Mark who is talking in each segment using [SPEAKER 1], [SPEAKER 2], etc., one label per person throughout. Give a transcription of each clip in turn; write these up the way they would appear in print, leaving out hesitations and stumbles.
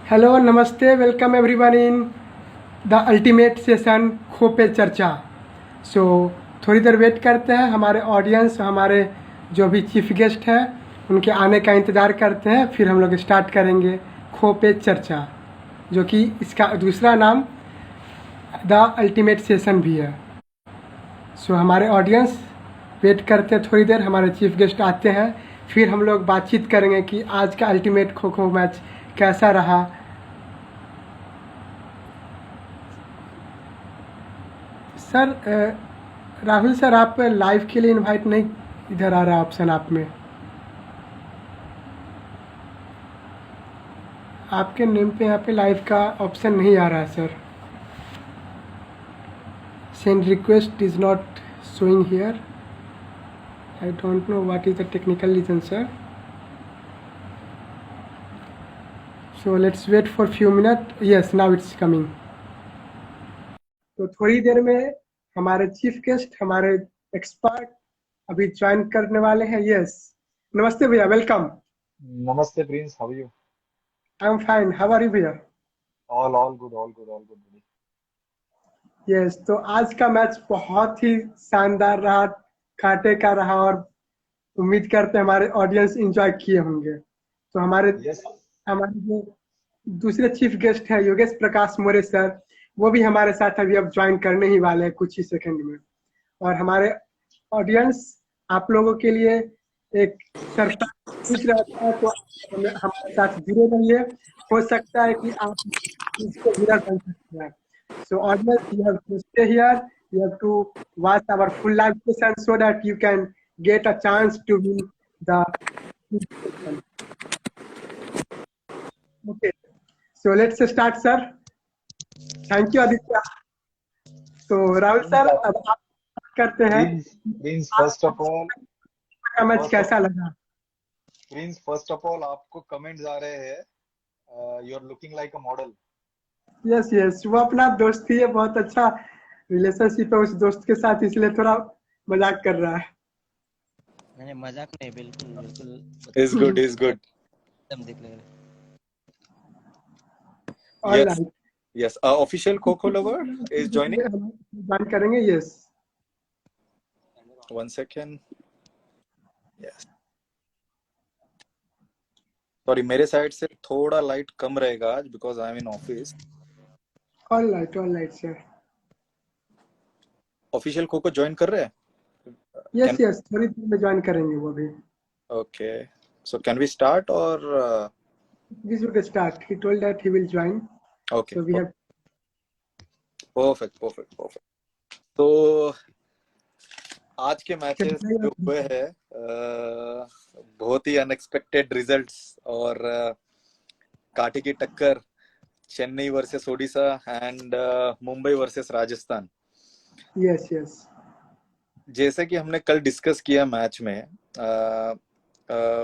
[SPEAKER 1] Hello नमस्ते welcome everyone in the ultimate session खो पे चर्चा। सो थोड़ी देर वेट करते हैं, हमारे ऑडियंस हमारे जो भी चीफ गेस्ट हैं उनके आने का इंतज़ार करते हैं, फिर हम लोग स्टार्ट करेंगे खो पे चर्चा, जो कि इसका दूसरा नाम द अल्टीमेट सेशन भी है। सो हमारे ऑडियंस वेट करते हैं थोड़ी देर, हमारे चीफ गेस्ट आते हैं, फिर हम लोग बातचीत करेंगे कि आज का अल्टीमेट खो खो मैच कैसा रहा। सर राहुल सर, आप लाइव के लिए इनवाइट नहीं, इधर आ रहा है ऑप्शन आप में, आपके नेम पे यहाँ पे लाइव का ऑप्शन नहीं आ रहा है sir. Send request is not showing here, I don't know what is the technical reason sir. So let's wait for few minute. Yes, now it's coming. तो थोड़ी देर में हमारे चीफ गेस्ट, हमारे एक्सपर्ट अभी ज्वाइन करने वाले हैं। यस, नमस्ते भैया, welcome.
[SPEAKER 2] Namaste, Prince. How are you?
[SPEAKER 1] I am fine, how are you भैया?
[SPEAKER 2] All good, buddy.
[SPEAKER 1] यस, तो आज का मैच बहुत ही शानदार रहा, कांटे का रहा, और उम्मीद करते हैं हमारे ऑडियंस एंजॉय किए होंगे। तो हमारे
[SPEAKER 2] Yes.
[SPEAKER 1] हमारे जो दूसरे चीफ गेस्ट हैं योगेश प्रकाश मोरे सर, वो भी हमारे साथ अभी अब ज्वाइन करने ही वाले हैं कुछ ही सेकंड में। और हमारे ऑडियंस, आप लोगों के लिए एक सरप्राइज रहता है, तो हमारे साथ जुड़े रहिए, हो सकता है कि आप इसको विनर बन सकते हैं। So audience, you have to stay here. You have to watch our full live session so that you can get a chance to win the session. Okay. So let's start, sir. Thank you, Aditya. तो Rahul
[SPEAKER 2] Prince,
[SPEAKER 1] sir, अब आप बात करते हैं
[SPEAKER 2] Prince,
[SPEAKER 1] आज का match
[SPEAKER 2] first of
[SPEAKER 1] कैसा लगा।
[SPEAKER 2] Prince, first of all, आपको comments आ रहे हैं. You're looking like a model.
[SPEAKER 1] Yes yes, वो अपना दोस्त ही है, बहुत अच्छा रिलेशनशिप है उस दोस्त के साथ, इसलिए थोड़ा मजाक कर रहा है।
[SPEAKER 3] नहीं मजाक नहीं, बिल्कुल बिल्कुल
[SPEAKER 2] Is good, is good.
[SPEAKER 3] एकदम दिख रहा है।
[SPEAKER 1] All
[SPEAKER 2] Yes,
[SPEAKER 1] right,
[SPEAKER 2] yes. Official Coco lover is joining.
[SPEAKER 1] Join करेंगे। Yes,
[SPEAKER 2] 1 second. Yes. Sorry, मेरे साइड से थोड़ा लाइट कम रहेगा आज because I'm in office.
[SPEAKER 1] All right sir.
[SPEAKER 2] Official Coco join कर रहे हैं?
[SPEAKER 1] यस यस, थोड़ी देर में ज्वाइन करेंगे वो भी।
[SPEAKER 2] Okay. So can we start or?
[SPEAKER 1] We should start. He told that he will join.
[SPEAKER 2] Okay.
[SPEAKER 1] So we have.
[SPEAKER 2] Perfect. तो आज के मैचेस जो हुए हैं, बहुत ही अनएक्सपेक्टेड रिजल्ट्स और कांटे की टक्कर, Chennai versus Odisha and Mumbai versus Rajasthan.
[SPEAKER 1] Yes
[SPEAKER 2] जैसे कि हमने कल डिस्कस किया मैच में,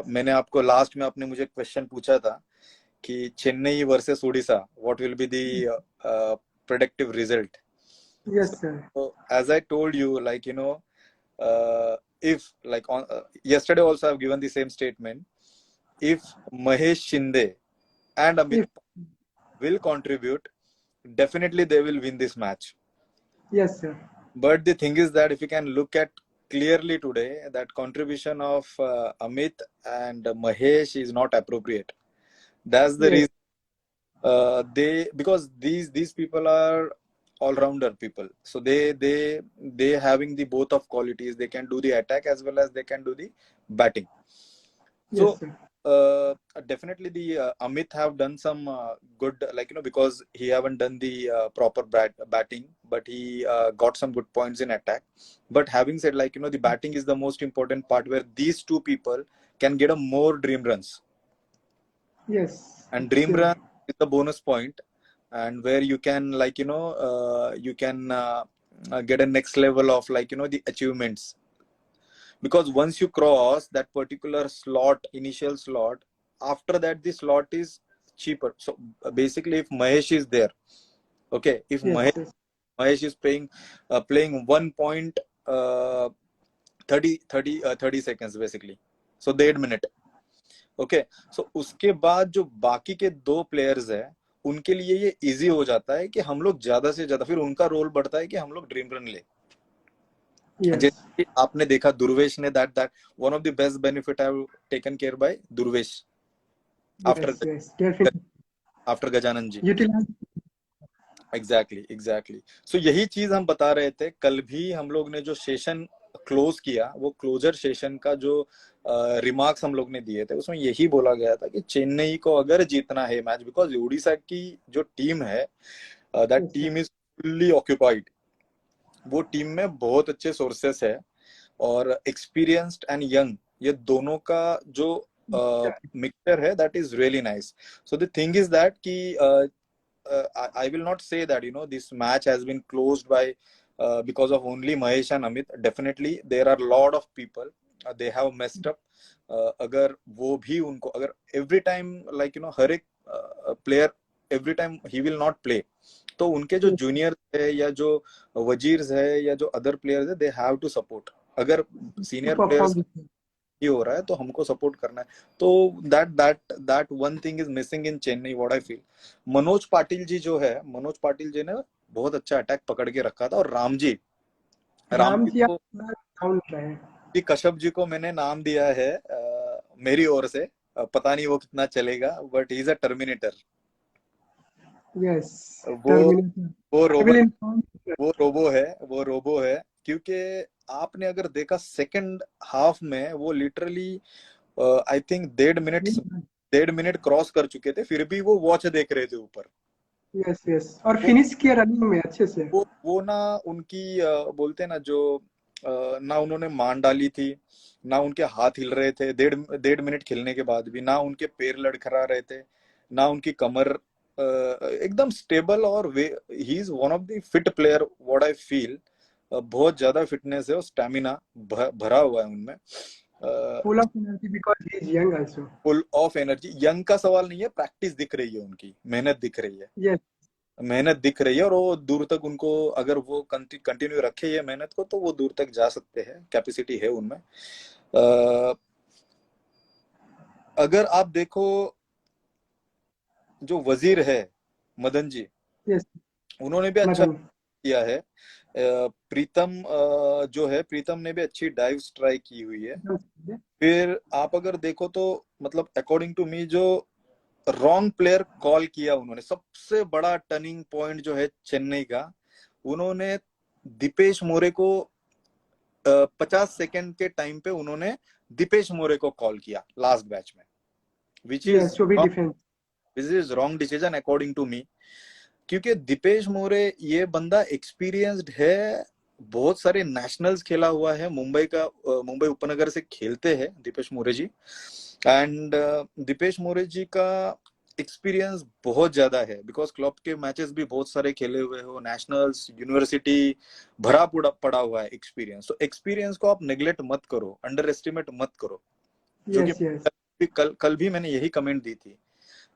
[SPEAKER 2] मैंने आपको लास्ट में आपने मुझे क्वेश्चन पूछा था कि Chennai versus Odisha what will be the predictive result.
[SPEAKER 1] Yes sir.
[SPEAKER 2] So as I told you, like if like on yesterday also I've given the same statement. If Mahesh Shinde and Amit will contribute, definitely they will win this match.
[SPEAKER 1] Yes sir.
[SPEAKER 2] But the thing is that if you can look at clearly today, that contribution of Amit and Mahesh is not appropriate. That's the reason because these people are all-rounder people, so they having the both of qualities. They can do the attack as well as they can do the batting. So definitely the Amit have done some good, because he haven't done the proper batting, but he got some good points in attack. But having said, the batting is the most important part where these two people can get a more dream runs.
[SPEAKER 1] Yes.
[SPEAKER 2] And dream run is the bonus point, and where you can you can get a next level of the achievements, because once you cross that particular slot, initial slot, after that the slot is cheaper. So basically, if Mahesh is there, okay, if Mahesh is playing 1.30 30 seconds basically, so the 8 minute. Okay. सो उसके बाद जो बाकी के 2 players है उनके लिए ये easy हो जाता है कि हम लोग ज्यादा से ज्यादा, फिर उनका रोल बढ़ता है कि हम लोग ड्रीम रन ले।
[SPEAKER 1] यस
[SPEAKER 2] जैसे कि आपने देखा दुर्वेश ने, that one of the best benefit I have taken care by Durvesh after
[SPEAKER 1] yes yes definitely
[SPEAKER 2] after Gajanan ji.
[SPEAKER 1] Utilise.
[SPEAKER 2] Exactly so यही चीज हम बता रहे थे कल भी। हम लोग ने जो सेशन क्लोज किया, वो क्लोजर सेशन का जो रिमार्क्स हम लोग ने दिए थे, उसमें यही बोला गया था कि चेन्नई को अगर जीतना है मैच, बिकॉज ओडिशा की जो टीम है, that team is fully occupied. वो टीम में बहुत अच्छे सोर्सेस है और एक्सपीरियंस्ड एंड यंग, ये दोनों का जो मिक्सचर है, that is really nice. So the thing is that कि I will not say that this match has been closed by because of only Mahesh and Amit. Definitely there are a lot of people, they have messed up. अगर वो भी उनको, अगर every time like हर एक player every time he will not play, तो उनके जो junior है या जो वजीर्स है या जो अदर प्लेयर्स है, दे हैव टू सपोर्ट। अगर सीनियर प्लेयर्स ही हो रहा है तो हमको सपोर्ट करना है। तो that one thing is missing in Chennai, what I feel. Manoj Patil ji जो है, मनोज पाटिल जी ने बहुत अच्छा अटैक पकड़ के रखा था। और राम जी को, कश्यप जी को मैंने नाम दिया है मेरी ओर से, पता नहीं वो कितना चलेगा, but he is a terminator.
[SPEAKER 1] Yes
[SPEAKER 2] वो रोबो है क्योंकि आपने अगर देखा सेकंड हाफ में वो literally I think 1.5 minute cross कर चुके थे, फिर भी वो वॉच देख रहे थे ऊपर।
[SPEAKER 1] यस यस और फिनिश किया रनिंग में अच्छे से।
[SPEAKER 2] वो ना उनकी बोलते ना जो ना उन्होंने मान डाली थी, ना उनके हाथ हिल रहे थे 1.5 मिनट खेलने के बाद भी, ना उनके पैर लड़खड़ा रहे थे, ना उनकी कमर, एकदम स्टेबल। और he is one of the fit player what I feel. बहुत ज्यादा फिटनेस है और स्टैमिना भरा हुआ है उनमें।
[SPEAKER 1] Full of energy because he is young also.
[SPEAKER 2] Full of energy, young का सवाल नहीं है, प्रैक्टिस दिख रही है उनकी, मेहनत दिख रही है।
[SPEAKER 1] यस
[SPEAKER 2] मेहनत दिख रही है और वो दूर तक, उनको अगर वो कंटिन्यू रखे ये मेहनत को, तो वो दूर तक जा सकते हैं, कैपेसिटी है उनमें। अगर आप देखो जो वजीर है मदन जी,
[SPEAKER 1] यस
[SPEAKER 2] उन्होंने भी अच्छा
[SPEAKER 1] मदन
[SPEAKER 2] किया है। प्रीतम जो है, प्रीतम ने भी अच्छी डाइव स्ट्राइक की हुई है। फिर आप अगर देखो तो मतलब अकॉर्डिंग टू मी जो रॉन्ग प्लेयर कॉल किया उन्होंने, सबसे बड़ा टर्निंग पॉइंट जो है चेन्नई का, उन्होंने दीपेश मोरे को 50 सेकंड के टाइम पे उन्होंने दीपेश मोरे को कॉल किया लास्ट बैच में, which is wrong decision according to me. क्योंकि दीपेश मोरे ये बंदा एक्सपीरियंस्ड है, बहुत सारे नेशनल्स खेला हुआ है, मुंबई उपनगर से खेलते हैं दीपेश मोरे जी। एंड दीपेश मोरे जी का एक्सपीरियंस बहुत ज्यादा है, बिकॉज क्लब के मैचेस भी बहुत सारे खेले हुए हो, नेशनल्स, यूनिवर्सिटी, भरा पड़ा हुआ है एक्सपीरियंस। तो एक्सपीरियंस को आप नेग्लेक्ट मत करो, अंडर एस्टिमेट मत करो। जो कि कल भी मैंने यही कमेंट दी थी।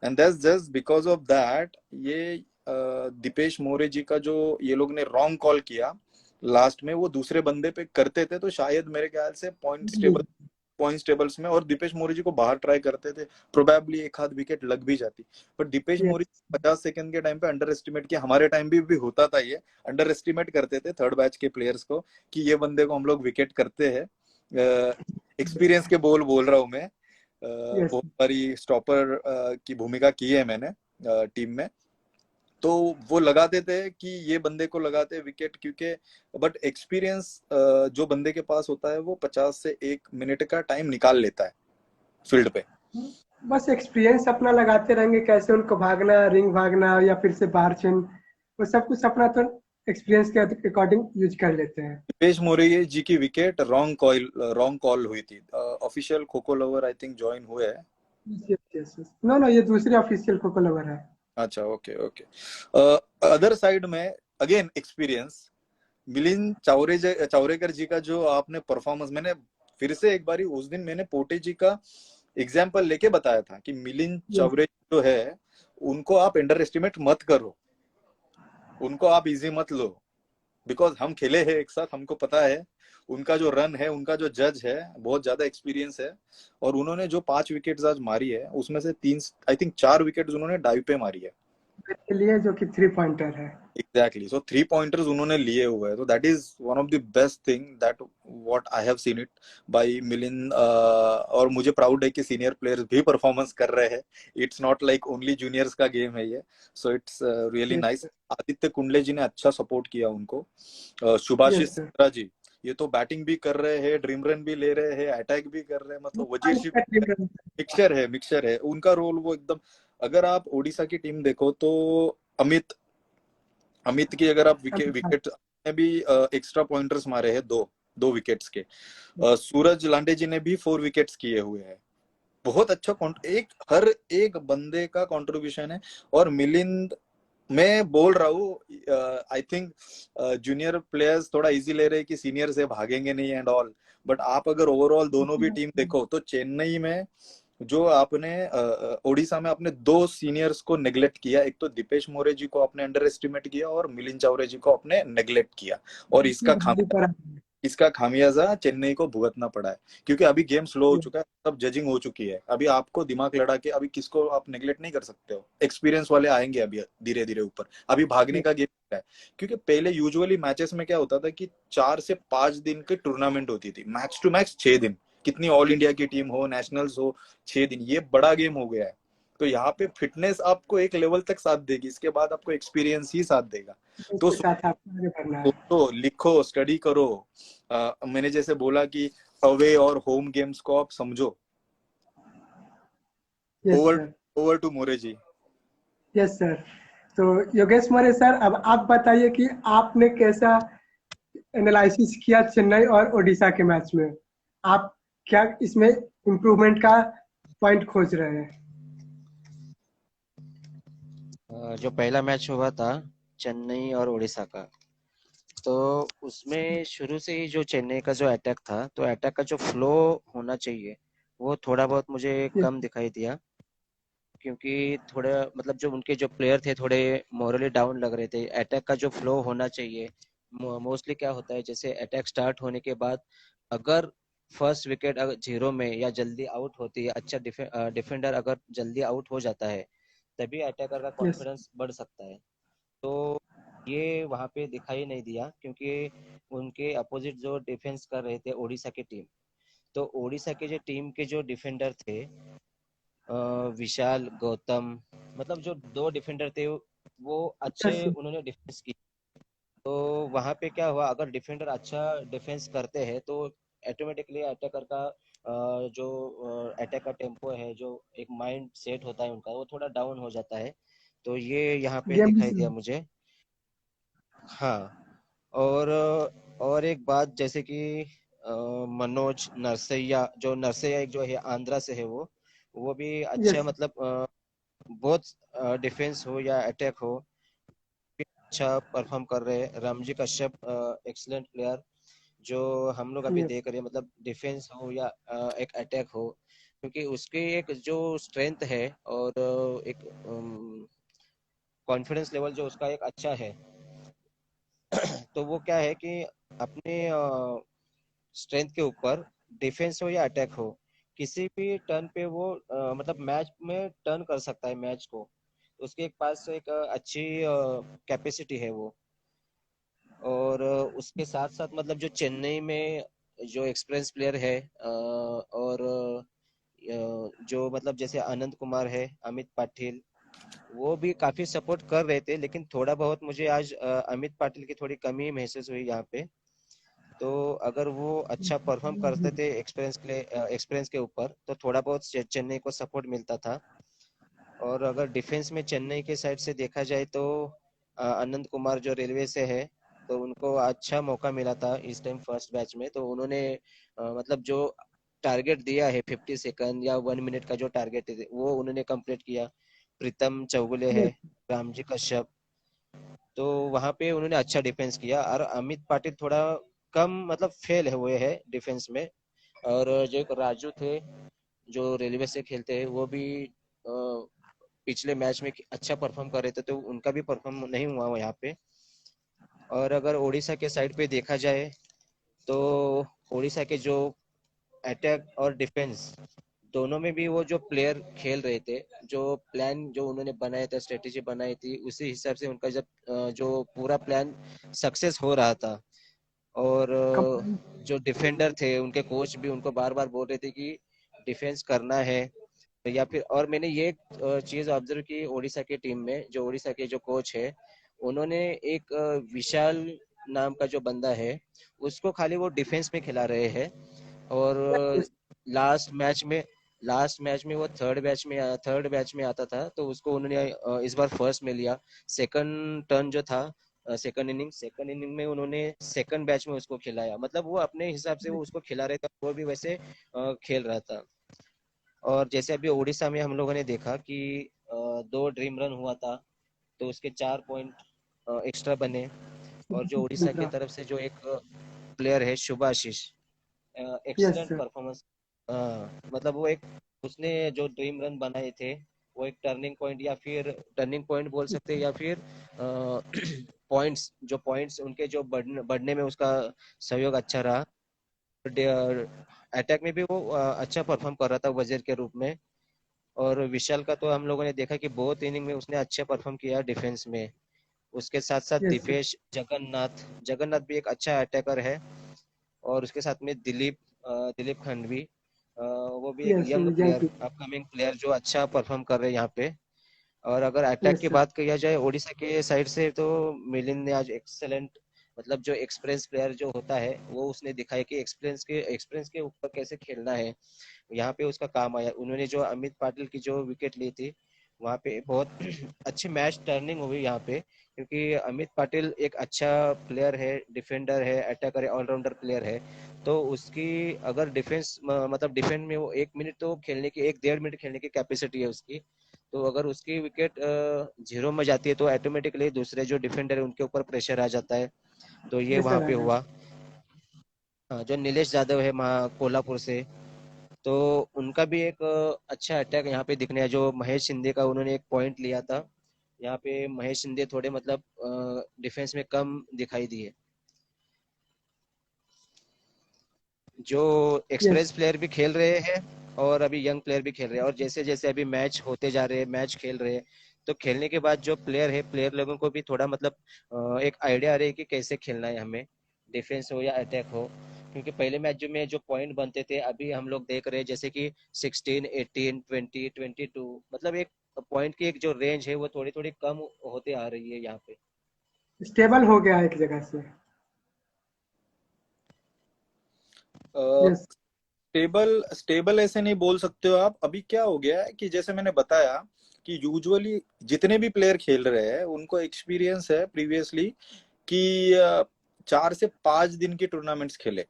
[SPEAKER 2] And that's just because of that, ये दीपेश मोरे जी का जो ये लोग ने रॉन्ग कॉल किया लास्ट में, वो दूसरे बंदे पे करते थे तो शायद मेरे ख्याल से पॉइंट्स टेबल्स में और दीपेश मोरे जी को बाहर ट्राई करते थे, प्रोबेबली एक आध विकेट लग भी जाती। पर दीपेश मोरे 50 सेकंड के टाइम पे अंडर एस्टिमेट किया। हमारे टाइम भी होता था, ये अंडर एस्टिमेट करते थे थर्ड बैच के प्लेयर्स को कि ये बंदे को हम लोग विकेट करते हैं। एक्सपीरियंस के बोल रहा हूं मैं, बहुत सारी स्टॉपर की भूमिका की है मैंने टीम में, तो वो लगाते थे कि ये बंदे को लगाते विकेट, क्योंकि बट एक्सपीरियंस जो बंदे के पास होता है वो 50 से 1 मिनट का टाइम निकाल लेता है फील्ड पे।
[SPEAKER 1] बस एक्सपीरियंस अपना लगाते रहेंगे, कैसे उनको भागना, रिंग भागना या फिर से बाहर चेन, वो सब कुछ अपना तो एक्सपीरियंस के अकॉर्डिंग यूज कर लेते हैं।
[SPEAKER 2] दीपेश मोरे जी की विकेट रॉन्ग कॉल हुई थी। Official kho kho lover I think join हुए हैं।
[SPEAKER 1] नो ये दूसरे ऑफिशियल खोखो लवर है।
[SPEAKER 2] अच्छा ओके। अदर साइड में अगेन एक्सपीरियंस, मिलिंद चावरेकर जी का जो आपने परफॉर्मेंस, मैंने फिर से एक बारी उस दिन मैंने पोटे जी का एग्जाम्पल लेके बताया था कि मिलिंद चावरेकर जो है, उनको आप अंडर एस्टिमेट मत करो, उनको आप इजी मत लो, बिकॉज हम खेले हैं एक साथ, हमको पता है उनका जो रन है, उनका जो जज है, बहुत ज्यादा एक्सपीरियंस है। और उन्होंने जो 5 विकेट्स आज मारी है, उसमें से 3, आई थिंक 4 विकेट्स उन्होंने डाइव पे मारी है।
[SPEAKER 1] के लिए जो कि 3 पॉइंटर है।
[SPEAKER 2] एग्जैक्टली, सो 3 पॉइंटर्स उन्होंने लिए हुए हैं, तो that is one of the best thing that what I have seen it by Milind. और मुझे प्राउड है कि सीनियर प्लेयर्स भी परफॉर्मेंस कर रहे हैं। It's not like only juniors का गेम है ये। So it's really
[SPEAKER 1] yes
[SPEAKER 2] nice.
[SPEAKER 1] Sir.
[SPEAKER 2] Aditya Kundle ji ने अच्छा सपोर्ट किया उनको।
[SPEAKER 1] Yes
[SPEAKER 2] Shubhashish
[SPEAKER 1] sir.
[SPEAKER 2] सिंह जी, ये तो बैटिंग भी कर रहे हैं, ड्रीम रन भी ले रहे हैं, अटैक भी कर रहे हैं, मतलब वजीरशिप, मिक्सचर है उनका रोल वो एकदम। अगर आप ओडिशा की टीम देखो तो अमित अमित की अगर आप विकेट ने भी एक्स्ट्रा पॉइंटर्स मारे हैं, दो दो विकेट्स के। सूरज लांडे जी ने भी 4 विकेट्स किए हुए हैं। बहुत अच्छा एक हर एक बंदे का कंट्रीब्यूशन है। और मिलिंद, मैं बोल रहा हूँ, आई थिंक जूनियर प्लेयर्स थोड़ा इजी ले रहे हैं कि सीनियर से भागेंगे नहीं एंड ऑल। बट आप अगर ओवरऑल दोनों भी टीम देखो तो चेन्नई में जो आपने ओडिशा में आपने 2 सीनियर्स को नेग्लेक्ट किया। एक तो दीपेश मोरे जी को आपने अंडर एस्टिमेट किया और मिलिंद चावरे जी को आपने नेग्लेक्ट किया। और इसका खामियाजा चेन्नई को भुगतना पड़ा है, क्योंकि अभी गेम स्लो हो चुका है, सब जजिंग हो चुकी है। अभी आपको दिमाग लड़ा के अभी किसको आप नेग्लेक्ट नहीं कर सकते हो। एक्सपीरियंस वाले आएंगे अभी धीरे धीरे ऊपर। अभी भागने का गेम है, क्योंकि पहले यूजुअली मैचेस में क्या होता था कि 4 से 5 दिन की टूर्नामेंट होती थी, मैच टू मैच 6 दिन। कितनी ऑल इंडिया की टीम हो, नेशनल्स हो, 6 दिन ये बड़ा गेम हो गया है। तो यहाँ पे फिटनेस आपको एक लेवल तक साथ देगी, इसके बाद आपको एक्सपीरियंस ही साथ देगा। तो
[SPEAKER 1] उसके साथ आपको आगे बढ़ना है।
[SPEAKER 2] तो लिखो, स्टडी करो। मैंने जैसे बोला कि अवे और होम गेम्स को आप समझो।
[SPEAKER 1] Yes
[SPEAKER 2] over
[SPEAKER 1] sir.
[SPEAKER 2] Over to More ji.
[SPEAKER 1] Yes sir. तो योगेश मौर्य सर, अब आप बताइए कि आपने कैसा एनालिसिस किया चेन्नई और ओडिशा के मैच में। आप क्या इसमें इम्प्रूवमेंट का पॉइंट खोज रहे हैं?
[SPEAKER 3] जो पहला मैच हुआ था चेन्नई और उड़ीसा का, तो उसमें शुरू से ही जो चेन्नई का जो अटैक था, तो अटैक का जो फ्लो होना चाहिए वो थोड़ा बहुत मुझे
[SPEAKER 1] यस।
[SPEAKER 3] कम दिखाई दिया। क्योंकि थोड़ा मतलब जो उनके जो प्लेयर थे थोड़े मोरली डाउन लग रहे थे। अटैक का जो फ्लो होना चाहिए, मोस्टली क्या होता है, जैसे अटैक स्टार्ट होने के बाद अगर फर्स्ट विकेट अगर जीरो में या जल्दी आउट होती है, अच्छा डिफेंडर अगर जल्दी आउट हो जाता है, तभी अटैकर का
[SPEAKER 1] यस।
[SPEAKER 3] कॉन्फिडेंस बढ़ सकता है। तो ये वहाँ पे दिखाई नहीं दिया, क्योंकि उनके अपोजिट जो डिफेंस कर रहे थे ओडिशा की टीम, तो ओडिशा के जो टीम के जो डिफेंडर थे, विशाल गौतम, मतलब जो दो डिफेंडर थे वो अच्छे
[SPEAKER 1] यस।
[SPEAKER 3] उन्होंने डिफेंस की। तो वहां पे क्या हुआ, अगर डिफेंडर अच्छा डिफेंस करते हैं तो ऑटोमेटिकली अटैकर का जो अटैक का टेम्पो है, जो एक माइंड सेट होता है उनका, वो थोड़ा डाउन हो जाता है। तो ये यहाँ पे
[SPEAKER 1] गेम भी
[SPEAKER 3] दिखाई दिया
[SPEAKER 1] शुरू।
[SPEAKER 3] मुझे। हाँ। और एक बात, जैसे कि मनोज नरसैया, जो नरसैया एक जो है आंध्रा से है, वो भी अच्छा,
[SPEAKER 1] यस।
[SPEAKER 3] मतलब बहुत डिफेंस हो या अटैक हो, अच्छा परफॉर्म कर रहे हैं। रामजी कश्यप एक्सीलेंट प्लेयर, जो हम लोग अभी
[SPEAKER 1] यस।
[SPEAKER 3] देख रहे हैं, मतलब डिफेंस हो या एक अटैक हो, क्योंकि उसकी एक जो स्ट्रेंथ है और एक कॉन्फिडेंस लेवल जो उसका एक अच्छा है। तो वो क्या है कि अपने स्ट्रेंथ के ऊपर, डिफेंस हो या अटैक हो, किसी भी टर्न पे वो मतलब मैच में टर्न कर सकता है मैच को। उसके पास एक अच्छी कैपेसिटी है वो। और उसके साथ साथ मतलब जो चेन्नई में जो एक्सपीरियंस प्लेयर है, और जो मतलब जैसे आनंद कुमार है, अमित पाटिल, वो भी काफी सपोर्ट कर रहे थे। लेकिन थोड़ा बहुत मुझे आज अमित पाटिल की थोड़ी कमी महसूस हुई यहाँ पे। तो अगर वो अच्छा परफॉर्म करते थे एक्सपीरियंस के ऊपर, तो थोड़ा बहुत चेन्नई को सपोर्ट मिलता था। और अगर डिफेंस में चेन्नई के साइड से देखा जाए तो आनंद कुमार जो रेलवे से है, तो उनको अच्छा मौका मिला था इस टाइम फर्स्ट बैच में। तो उन्होंने मतलब जो टारगेट दिया है 50 सेकंड या 1 मिनट का जो टारगेट है वो उन्होंने कंप्लीट किया। प्रीतम चौगुले है,
[SPEAKER 1] यस।
[SPEAKER 3] रामजी कश्यप, तो वहां पे उन्होंने अच्छा डिफेंस किया। और अमित पाटिल थोड़ा कम मतलब फेल हुए हैं डिफेंस में। और जो एक राजू थे जो रेलवे से खेलते हैं, वो भी पिछले मैच में अच्छा परफॉर्म कर रहे थे, तो उनका भी परफॉर्म नहीं हुआ यहाँ पे। और अगर ओडिशा के साइड पे देखा जाए तो उड़ीसा के जो अटैक और डिफेंस दोनों में भी वो जो प्लेयर खेल रहे थे, जो प्लान जो उन्होंने बनाया था, स्ट्रेटेजी बनाई थी, उसी हिसाब से उनका जब जो पूरा प्लान सक्सेस हो रहा था। और
[SPEAKER 1] कम-
[SPEAKER 3] जो डिफेंडर थे उनके कोच भी उनको बार बार बोल रहे थे कि डिफेंस करना है या फिर। और मैंने ये चीज ऑब्जर्व की उड़ीसा की टीम में, जो उड़ीसा के जो कोच है, उन्होंने एक विशाल नाम का जो बंदा है उसको खाली वो डिफेंस में खिला रहे हैं। और लास्ट मैच में वो थर्ड बैच में आता था, तो उसको उन्होंने इस बार फर्स्ट में लिया। सेकंड टर्न जो था, सेकंड इनिंग में उन्होंने सेकंड बैच में उसको खिलाया। मतलब वो अपने हिसाब से वो उसको खिला रहे थे, वो भी वैसे खेल रहा था। और जैसे अभी उड़ीसा में हम लोगों ने देखा कि 2 ड्रीम रन हुआ था, तो उसके 4 पॉइंट एक्स्ट्रा बने। और जो उड़ीसा की तरफ से जो एक प्लेयर है शुभाशीष,
[SPEAKER 1] यस
[SPEAKER 3] एक्सीलेंट
[SPEAKER 1] सर।
[SPEAKER 3] परफॉर्मेंस। मतलब वो एक, उसने जो ड्रीम रन बनाए थे, वो एक टर्निंग पॉइंट, या फिर टर्निंग पॉइंट बोल सकते हैं, या फिर पॉइंट्स जो पॉइंट्स उनके जो बढ़ने में उसका सहयोग अच्छा रहा। अटैक में भी वो अच्छा परफॉर्म कर रहा था वजीर के रूप में। और विशाल का तो हम लोगों ने देखा कि बहुत इनिंग में उसने अच्छा परफॉर्म किया डिफेंस में। उसके साथ साथ
[SPEAKER 1] यस सर।
[SPEAKER 3] दिपेश जगन्नाथ, भी एक अच्छा अटैकर है। और उसके साथ में दिलीप खंडवी, वो भी एक
[SPEAKER 1] yes
[SPEAKER 3] young
[SPEAKER 1] young.
[SPEAKER 3] Player, upcoming player जो अच्छा परफॉर्म कर रहे हैं यहाँ पे। और अगर अटैक
[SPEAKER 1] यस
[SPEAKER 3] की
[SPEAKER 1] सर।
[SPEAKER 3] बात किया जाए उड़ीसा के साइड से, तो मिलिंद ने आज एक्सेलेंट, मतलब जो एक्सपीरियंस प्लेयर जो होता है वो उसने दिखाया कि एक्सपीरियंस के ऊपर कैसे खेलना है। यहाँ पे उसका काम आया। उन्होंने जो अमित पाटिल की जो विकेट ली थी, वहाँ पे बहुत अच्छी मैच टर्निंग हुई यहाँ पे, क्योंकि अमित पाटिल एक अच्छा प्लेयर है, डिफेंडर है, अटैकर है, ऑलराउंडर प्लेयर है। तो उसकी अगर डिफेंस मतलब डिफेंस में वो 1 मिनट तो खेलने की, 1 डेढ़ मिनट खेलने की कैपेसिटी है उसकी। तो अगर उसकी विकेट जीरो में जाती है तो ऑटोमेटिकली दूसरे जो डिफेंडर है उनके ऊपर प्रेशर आ जाता है। तो ये वहाँ
[SPEAKER 1] प्रेशर आ
[SPEAKER 3] पे
[SPEAKER 1] जाता
[SPEAKER 3] हुआ। हाँ, जो नीलेश यादव है कोल्हापुर से, तो उनका भी एक अच्छा अटैक यहाँ पे दिखने है। जो महेश शिंदे का उन्होंने एक पॉइंट लिया था, यहाँ पे महेश शिंदे थोड़े मतलब डिफेंस में कम दिखाई दिए। जो
[SPEAKER 1] है। यस।
[SPEAKER 3] एक्सपीरियंस प्लेयर भी खेल रहे हैं और अभी यंग प्लेयर भी खेल रहे हैं। और जैसे जैसे अभी मैच होते जा रहे हैं, मैच खेल रहे हैं, तो खेलने के बाद जो प्लेयर है, प्लेयर लोगों को भी थोड़ा मतलब एक आइडिया आ रही है कि कैसे खेलना है हमें, डिफेंस हो या अटैक हो। क्योंकि पहले मैच जो में जो पॉइंट बनते थे, अभी हम लोग देख रहे हैं जैसे कि 16, 18, 20, 22, मतलब एक पॉइंट की एक जो रेंज है वो थोड़ी थोड़ी कम होते आ रही है यहाँ पे।
[SPEAKER 1] स्टेबल हो गया एक जगह से। यस।
[SPEAKER 2] स्टेबल स्टेबल ऐसे नहीं बोल सकते हो आप। अभी क्या हो गया है कि जैसे मैंने बताया कि यूजुअली जितने भी प्लेयर खेल रहे हैं उनको एक्सपीरियंस है प्रीवियसली कि 4 से 5 दिन की टूर्नामेंट्स खेले।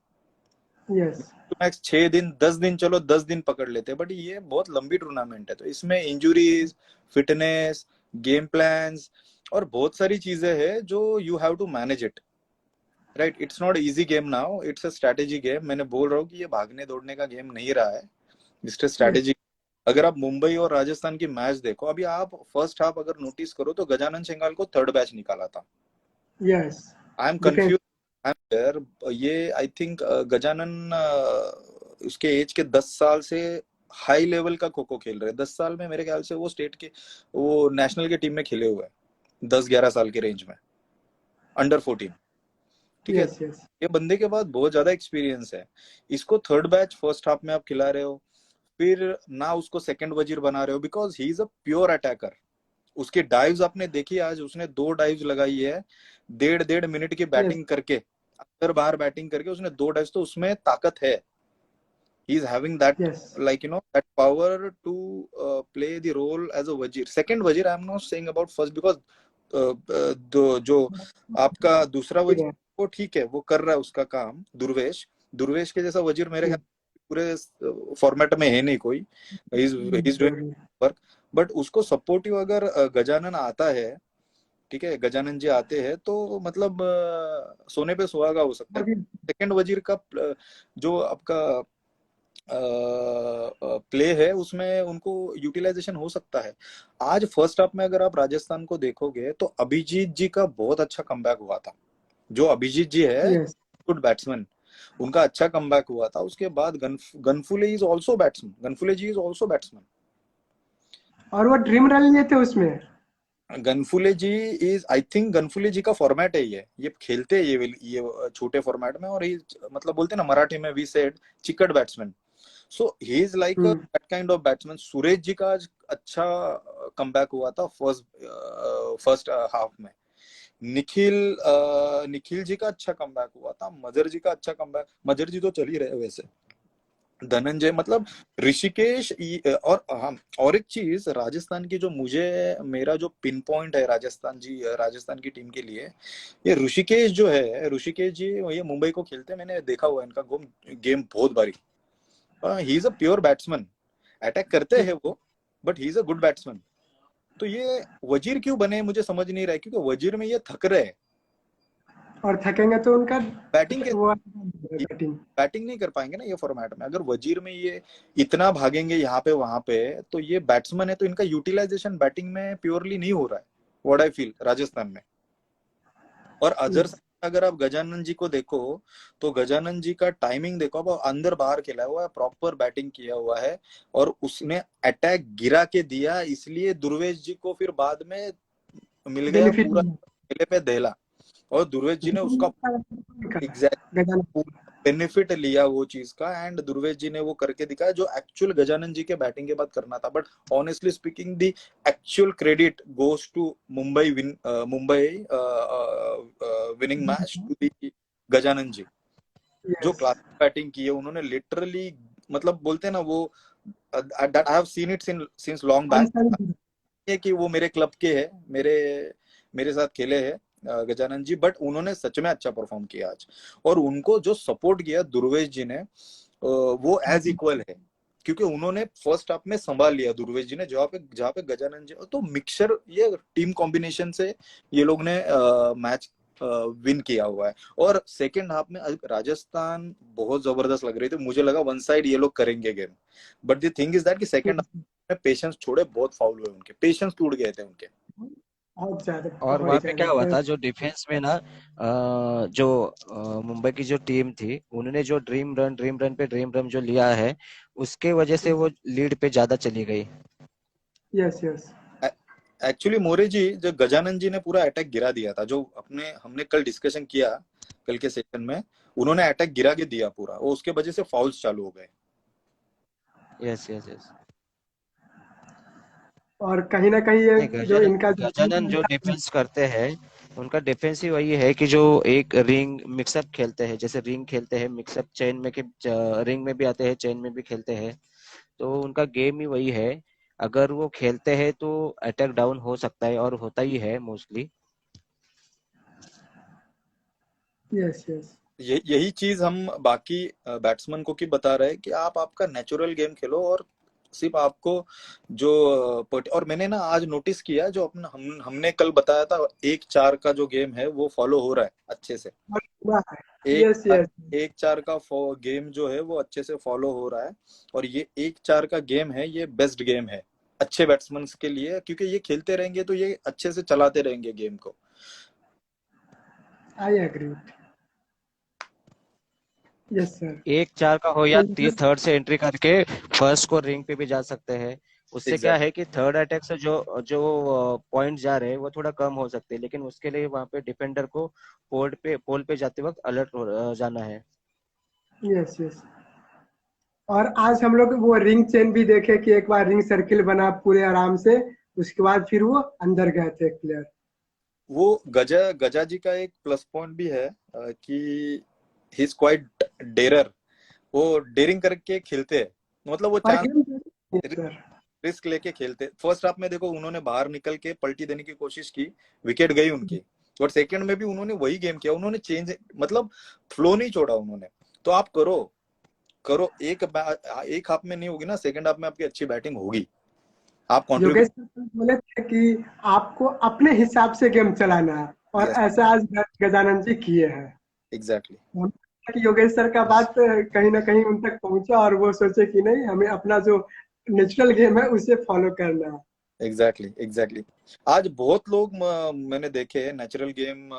[SPEAKER 1] यस।
[SPEAKER 2] मैक्स 6 दिन 10 दिन, चलो 10 दिन पकड़ लेते हैं, बट ये बहुत लंबी टूर्नामेंट है, तो इसमें इंजुरीज, फिटनेस, गेम प्लान्स और बहुत सारी चीजें हैं जो you have to manage it. Right, it's not easy game now, it's a strategy game. मैंने बोल रहा हूँ कि ये भागने दौड़ने का गेम नहीं रहा है, इट्स
[SPEAKER 1] यस।
[SPEAKER 2] स्ट्रेटेजी। अगर आप मुंबई और राजस्थान की मैच देखो, अभी आप फर्स्ट हाफ अगर नोटिस करो तो गजानन चंगाल को थर्ड बैच निकाला था।
[SPEAKER 1] Yes.
[SPEAKER 2] I am
[SPEAKER 1] defence.
[SPEAKER 2] Confuse. ये आई थिंक गजानन उसके एज के 10 साल से हाई लेवल का खो खो खेल रहे हैं। 10 साल में मेरे ख्याल से वो स्टेट के, वो नेशनल के टीम में खेले हुए हैं 10-11 साल के रेंज में, अंडर 14। ठीक है,
[SPEAKER 1] यस। यस।
[SPEAKER 2] ये बंदे के पास बहुत ज्यादा एक्सपीरियंस है। इसको थर्ड बैच फर्स्ट हाफ में आप खिला रहे हो, फिर ना उसको सेकंड वजीर बना रहे हो, because he is a pure attacker. उसकी डाइव्स आपने देखी, आज उसने 2 डाइव्स लगाई है 1.5 मिनट की
[SPEAKER 1] यस।
[SPEAKER 2] बैटिंग करके, अंदर बाहर बैटिंग करके उसने 2 डाइव्स, तो उसमें ताकत है। He is having that,
[SPEAKER 1] yes.
[SPEAKER 2] like that power to play the role as a wazir, second wazir. I am not saying about first, because जो आपका दूसरा वजीर वो ठीक है, वो कर रहा है उसका काम। दुर्वेश, दुर्वेश के जैसा वजीर मेरे ख्याल पूरे फॉर्मेट में है नहीं कोई। He is doing work, but उसको सपोर्टिव अगर गजानन आता है, ठीक है, गजानन जी आते हैं, तो मतलब सोने पे सुहागा हो सकता है। सेकंड वजीर का जो आपका प्ले है उसमें उनको यूटिलाइजेशन हो सकता है। आज फर्स्ट हाफ में अगर आप राजस्थान को देखोगे तो अभिजीत जी का बहुत अच्छा कमबैक हुआ था। जो अभिजीत जी है,
[SPEAKER 1] यस।
[SPEAKER 2] Good batsman. उनका अच्छा कमबैक हुआ था। उसके बाद Ganphule is also batsman, Ganphule ji is also batsman.
[SPEAKER 1] और वो ड्रीम रन लिए थे उसमें।
[SPEAKER 2] गनफुले जी इज, आई थिंक गनफुले जी का फॉर्मेट है ये खेलते हैं ये छोटे फॉर्मेट में, और ये मतलब बोलते हैं ना मराठी में वी सेड चिकट batsman. So he is like
[SPEAKER 1] hmm.
[SPEAKER 2] That kind of batsman. Suresh ji का आज अच्छा कमबैक हुआ था फर्स्ट फर्स्ट हाफ में। निखिल जी का अच्छा कमबैक हुआ था। मजर जी का अच्छा कमबैक, मजर जी तो चल ही रहे वैसे। धनंजय, मतलब ऋषिकेश और हाँ, और एक चीज राजस्थान की जो मुझे, मेरा जो पिन पॉइंट है राजस्थान की टीम के लिए, ये ऋषिकेश जो है, ऋषिकेश जी ये मुंबई को खेलते हैं, मैंने देखा हुआ है इनका गेम बहुत बारी। He is a pure batsman, attack करते हैं वो, but he is a good batsman. तो ये वजीर क्यों बने मुझे समझ नहीं रहा है, क्योंकि वजीर में ये थक रहे हैं।
[SPEAKER 1] और थकेंगे तो उनका
[SPEAKER 2] बैटिंग के
[SPEAKER 1] वो बैटिंग।
[SPEAKER 2] बैटिंग नहीं कर पाएंगे ना ये फॉर्मेट में। अगर वजीर में ये इतना भागेंगे यहाँ पे वहां पे, तो ये बैट्समैन है तो इनका यूटिलाइजेशन बैटिंग में प्योरली नहीं हो रहा है, व्हाट आई फील राजस्थान में। और अजहर
[SPEAKER 1] यस।
[SPEAKER 2] साहब, अगर आप गजानन जी को देखो, तो गजानन जी का टाइमिंग देखो, अब अंदर बाहर खेला हुआ है, प्रॉपर बैटिंग किया हुआ है, और उसने अटैक गिरा के दिया, इसलिए दुर्वेश जी को फिर बाद में मिल गया
[SPEAKER 1] बेनिफिट
[SPEAKER 2] पूरा खेले पे दहला। और दुर्वेश जी ने उसका एग्जैक्ट
[SPEAKER 1] गजानन।
[SPEAKER 2] बेनिफिट लिया वो चीज का, एंड दुर्वेश जी ने वो करके दिखाया जो एक्चुअल गजानन जी के बैटिंग के बाद करना था। But honestly speaking the actual credit goes to Mumbai winning match to the Gajanan ji. जो
[SPEAKER 1] यस।
[SPEAKER 2] क्लासिक बैटिंग की है उन्होंने लिटरली, मतलब बोलते हैं ना वो, that I have seen it since long back, है कि वो मेरे क्लब के है, मेरे मेरे साथ खेले हैं गजानन जी, बट उन्होंने सच में अच्छा परफॉर्म किया आज। और उनको जो सपोर्ट किया दुर्वेश जी ने, वो एज इक्वल है, क्योंकि उन्होंने फर्स्ट हाफ में संभाल लिया दुर्वेश जी ने, जहाँ पे गजानन जी, तो मिक्सचर ये टीम कॉम्बिनेशन से ये लोग ने मैच विन किया हुआ है। और सेकेंड हाफ में राजस्थान बहुत जबरदस्त लग रही थी, मुझे लगा वन साइड ये लोग करेंगे game, but the thing is that कि सेकेंड पेशेंस छोड़े, बहुत फाउल हुए उनके, पेशेंस टूट गए थे उनके।
[SPEAKER 1] बहुत ज्यादा,
[SPEAKER 3] और वहां
[SPEAKER 1] बहुत
[SPEAKER 3] पे क्या
[SPEAKER 1] ज्यादा
[SPEAKER 3] हुआ
[SPEAKER 1] पर।
[SPEAKER 3] था, जो डिफेंस में ना जो मुंबई की जो टीम थी, उन्होंने जो ड्रीम रन जो लिया है, उसके वजह से वो लीड पे ज्यादा चली गई।
[SPEAKER 1] Yes yes.
[SPEAKER 2] एक्चुअली मोरे जी, जो गजानन जी ने पूरा अटैक गिरा दिया था, जो अपने हमने कल डिस्कशन किया कल के सेशन में, उन्होंने अटैक गिरा के दिया पूरा, वो उसके वजह से फाउल्स चालू हो गए।
[SPEAKER 3] Yes yes yes.
[SPEAKER 1] और कहीं ना कहीं ये
[SPEAKER 3] नहीं,
[SPEAKER 1] जो
[SPEAKER 3] गजानन
[SPEAKER 1] इनका
[SPEAKER 3] गजानन जो डिफेंस करते हैं, उनका डिफेंस ही वही है कि जो एक रिंग मिक्सअप खेलते हैं, जैसे रिंग खेलते हैं मिक्सअप चेन में, कि रिंग में भी आते हैं चेन में भी खेलते हैं, तो उनका गेम ही वही है। अगर वो खेलते हैं तो अटैक डाउन हो सकता है, और होता ही है मोस्टली।
[SPEAKER 1] Yes yes.
[SPEAKER 2] यही चीज हम बाकी बैट्समैन को की बता रहे हैं कि आप आपका नेचुरल गेम खेलो, और सिर्फ आपको जो और मैंने ना आज नोटिस किया, जो अपना हमने कल बताया था, 1-4 का जो गेम है वो फॉलो हो रहा है अच्छे से। एक
[SPEAKER 1] यस यस।
[SPEAKER 2] 1-4 का गेम जो है वो अच्छे से फॉलो हो रहा है, और ये 1-4 का गेम है, ये बेस्ट गेम है अच्छे बैट्समैन के लिए, क्योंकि ये खेलते रहेंगे तो ये अच्छे से चलाते रहेंगे गेम को।
[SPEAKER 1] I agree. Yes sir.
[SPEAKER 3] 1-4 का हो या
[SPEAKER 1] तो
[SPEAKER 3] थर्ड से एंट्री करके फर्स्ट को रिंग पे भी जा सकते हैं। उससे क्या
[SPEAKER 2] एग्जैक्ट
[SPEAKER 3] है कि थर्ड अटैक से जो जो पॉइंट जा रहे हैं वो थोड़ा कम हो सकते हैं, लेकिन उसके लिए वहां पे डिफेंडर को पोल पे जाते वक्त अलर्ट जाना है।
[SPEAKER 1] Yes yes. और आज हम लोग वो रिंग चेन भी देखे कि एक बार रिंग सर्किल बना पूरे आराम से, उसके बाद फिर वो अंदर गए थे प्लेयर।
[SPEAKER 2] वो गजा जी का एक प्लस पॉइंट भी है कि ही इज क्वाइट डेरर, वो डेरिंग करके खेलते हैं, मतलब वो
[SPEAKER 1] और
[SPEAKER 2] चांस
[SPEAKER 1] गेम सर।
[SPEAKER 2] रिस्क लेके खेलते। फर्स्ट हाफ में देखो उन्होंने बाहर निकल के पलटी देने की कोशिश की, विकेट गई उनकी, और सेकंड में भी उन्होंने वही गेम किया, उन्होंने चेंज, मतलब फ्लो नहीं छोड़ा उन्होंने। तो आप करो करो, एक हाफ में नहीं होगी ना, सेकंड हाफ में आपकी अच्छी बैटिंग होगी, आप
[SPEAKER 1] योगेश
[SPEAKER 2] कॉन्ट्रीब्यूट।
[SPEAKER 1] सर बोले थे कि आपको अपने हिसाब से गेम चलाना है, और
[SPEAKER 2] यस,
[SPEAKER 1] ऐसा आज गजानन जी किए हैं।
[SPEAKER 2] एग्जैक्टली।
[SPEAKER 1] कि योगेश सर का बात कहीं ना कहीं उन तक पहुंचा, और वो सोचे कि नहीं, हमें अपना जो नेचुरल गेम है उसे फॉलो करना है।
[SPEAKER 2] Exactly exactly. आज बहुत लोग मैंने देखे नेचुरल गेम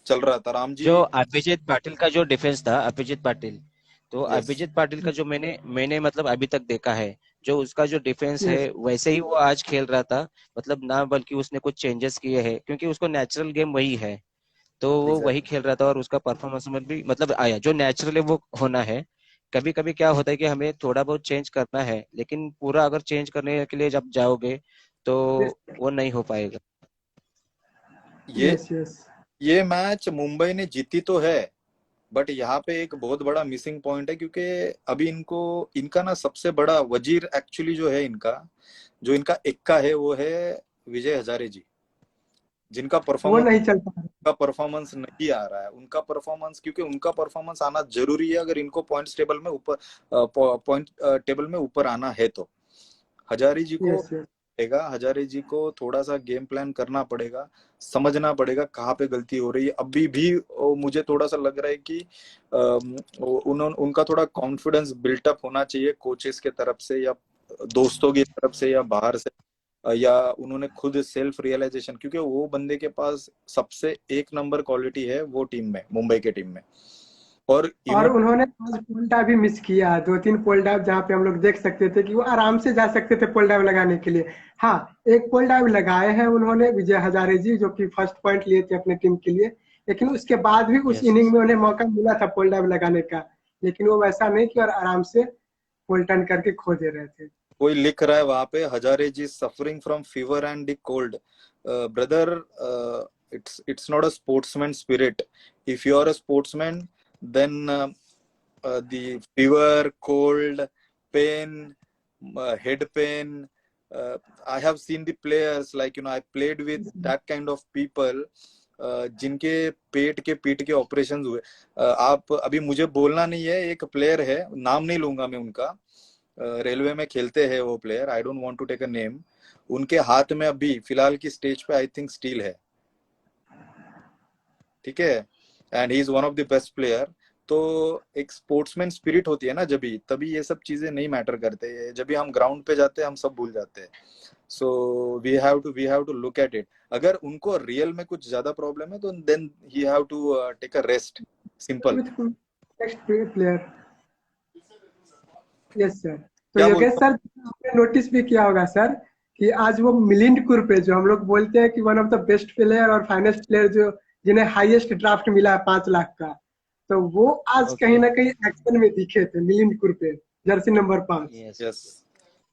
[SPEAKER 2] चल रहा था राम जी।
[SPEAKER 3] जो अभिजीत पाटिल का जो डिफेंस था, अभिजीत पाटिल, तो
[SPEAKER 2] यस
[SPEAKER 3] अभिजीत पाटिल का जो मैंने मतलब अभी तक देखा है, जो उसका जो डिफेंस है
[SPEAKER 1] यस
[SPEAKER 3] वैसे ही वो आज खेल रहा था। मतलब ना बल्कि उसने कुछ चेंजेस किए हैं, क्योंकि उसको नेचुरल गेम वही है, तो वो वही
[SPEAKER 2] एग्जैक्टली।
[SPEAKER 3] खेल रहा था और उसका परफॉर्मेंस में भी मतलब आया जो नेचुरली वो होना है। कभी कभी क्या होता है कि हमें थोड़ा बहुत चेंज करना है, लेकिन पूरा अगर चेंज करने के लिए जब जाओगे तो
[SPEAKER 1] यस
[SPEAKER 3] वो नहीं हो पाएगा।
[SPEAKER 2] ये
[SPEAKER 1] यस यस
[SPEAKER 2] ये मैच मुंबई ने जीती तो है, बट यहाँ पे एक बहुत बड़ा मिसिंग पॉइंट है, क्योंकि अभी इनको इनका ना सबसे बड़ा वजीर एक्चुअली जो है इनका, जो इनका एक्का है, वो है विजय हजारे जी, जिनका
[SPEAKER 1] वो
[SPEAKER 2] परफॉर्मेंस
[SPEAKER 1] नहीं चल पा रहा।
[SPEAKER 2] का परफॉर्मेंस नहीं आ रहा है। उनका परफॉर्मेंस, क्योंकि उनका परफॉर्मेंस आना जरूरी है अगर इनको पॉइंट्स टेबल में ऊपर, पॉइंट टेबल में ऊपर आना है तो। हजारे जी को
[SPEAKER 1] यस यस
[SPEAKER 2] पड़ेगा, हजारे जी को थोड़ा सा गेम प्लान करना पड़ेगा, समझना पड़ेगा कहाँ पे गलती हो रही है। अभी भी मुझे थोड़ा सा लग रहा है कि उनका थोड़ा कॉन्फिडेंस बिल्टअप होना चाहिए कोचेस के तरफ से, या दोस्तों की तरफ से, या बाहर से, या उन्होंने खुद सेल्फ रियलाइजेशन, क्योंकि वो बंदे के पास सबसे एक नंबर क्वालिटी है वो टीम में, मुंबई के टीम में। और
[SPEAKER 1] और
[SPEAKER 2] इन्होंने
[SPEAKER 1] उन्होंने आज पुल डाइव भी मिस किया, 2-3 पुल डाइव जहाँ पे हम लोग देख सकते थे कि वो आराम से जा सकते थे पुल डाइव लगाने के लिए। हाँ, एक पुल डाइव लगाए हैं उन्होंने विजय हजारे जी, जो कि फर्स्ट पॉइंट लिए थे अपने टीम के लिए। लेकिन उसके बाद भी उस
[SPEAKER 3] यस
[SPEAKER 1] इनिंग
[SPEAKER 3] यस।
[SPEAKER 1] में उन्हें मौका मिला था पुल डाइव लगाने का, लेकिन वो वैसा नहीं किया और आराम से पुल टर्न करके खो दे रहे थे।
[SPEAKER 2] कोई लिख रहा है वहां पे, Hazare ji suffering from fever and the cold. Brother, it's not a sportsman spirit. If you are a sportsman, then the fever, cold, pain, head pain, I have seen the players, like I played with that kind of people, जिनके पेट के पीठ के operation हुए। आप अभी मुझे बोलना नहीं है, एक प्लेयर है, नाम नहीं लूंगा मैं उनका, रेलवे में खेलते हैं वो player, I don't want to take a name. उनके हाथ में अभी फिलहाल की स्टेज पे आई थिंक स्टील है, ठीक है, and he is one of the best player. तो एक स्पोर्ट्समैन स्पिरिट होती है ना, जब भी तभी ये सब चीजें नहीं मैटर करते हैं, जब भी हम ग्राउंड पे जाते हैं हम सब भूल जाते हैं। So we have to look at it. अगर उनको रियल में कुछ ज्यादा प्रॉब्लम है तो then he have to take a rest, simple.
[SPEAKER 1] With next player. Yes sir. तो
[SPEAKER 2] क्या
[SPEAKER 1] योगेश
[SPEAKER 2] बोलते
[SPEAKER 1] सर, आपने नोटिस भी किया होगा सर कि आज वो मिलिंद कुरपे, जो हम लोग बोलते हैं कि one of the best player और फाइनेस्ट प्लेयर, जो जिन्हें हाईएस्ट ड्राफ्ट मिला है 5 लाख का, तो वो आज कहीं
[SPEAKER 3] ओके।
[SPEAKER 1] ना कहीं एक्शन में दिखे थे, Milind Kurpe, jersey number 5।
[SPEAKER 3] Yes
[SPEAKER 2] yes.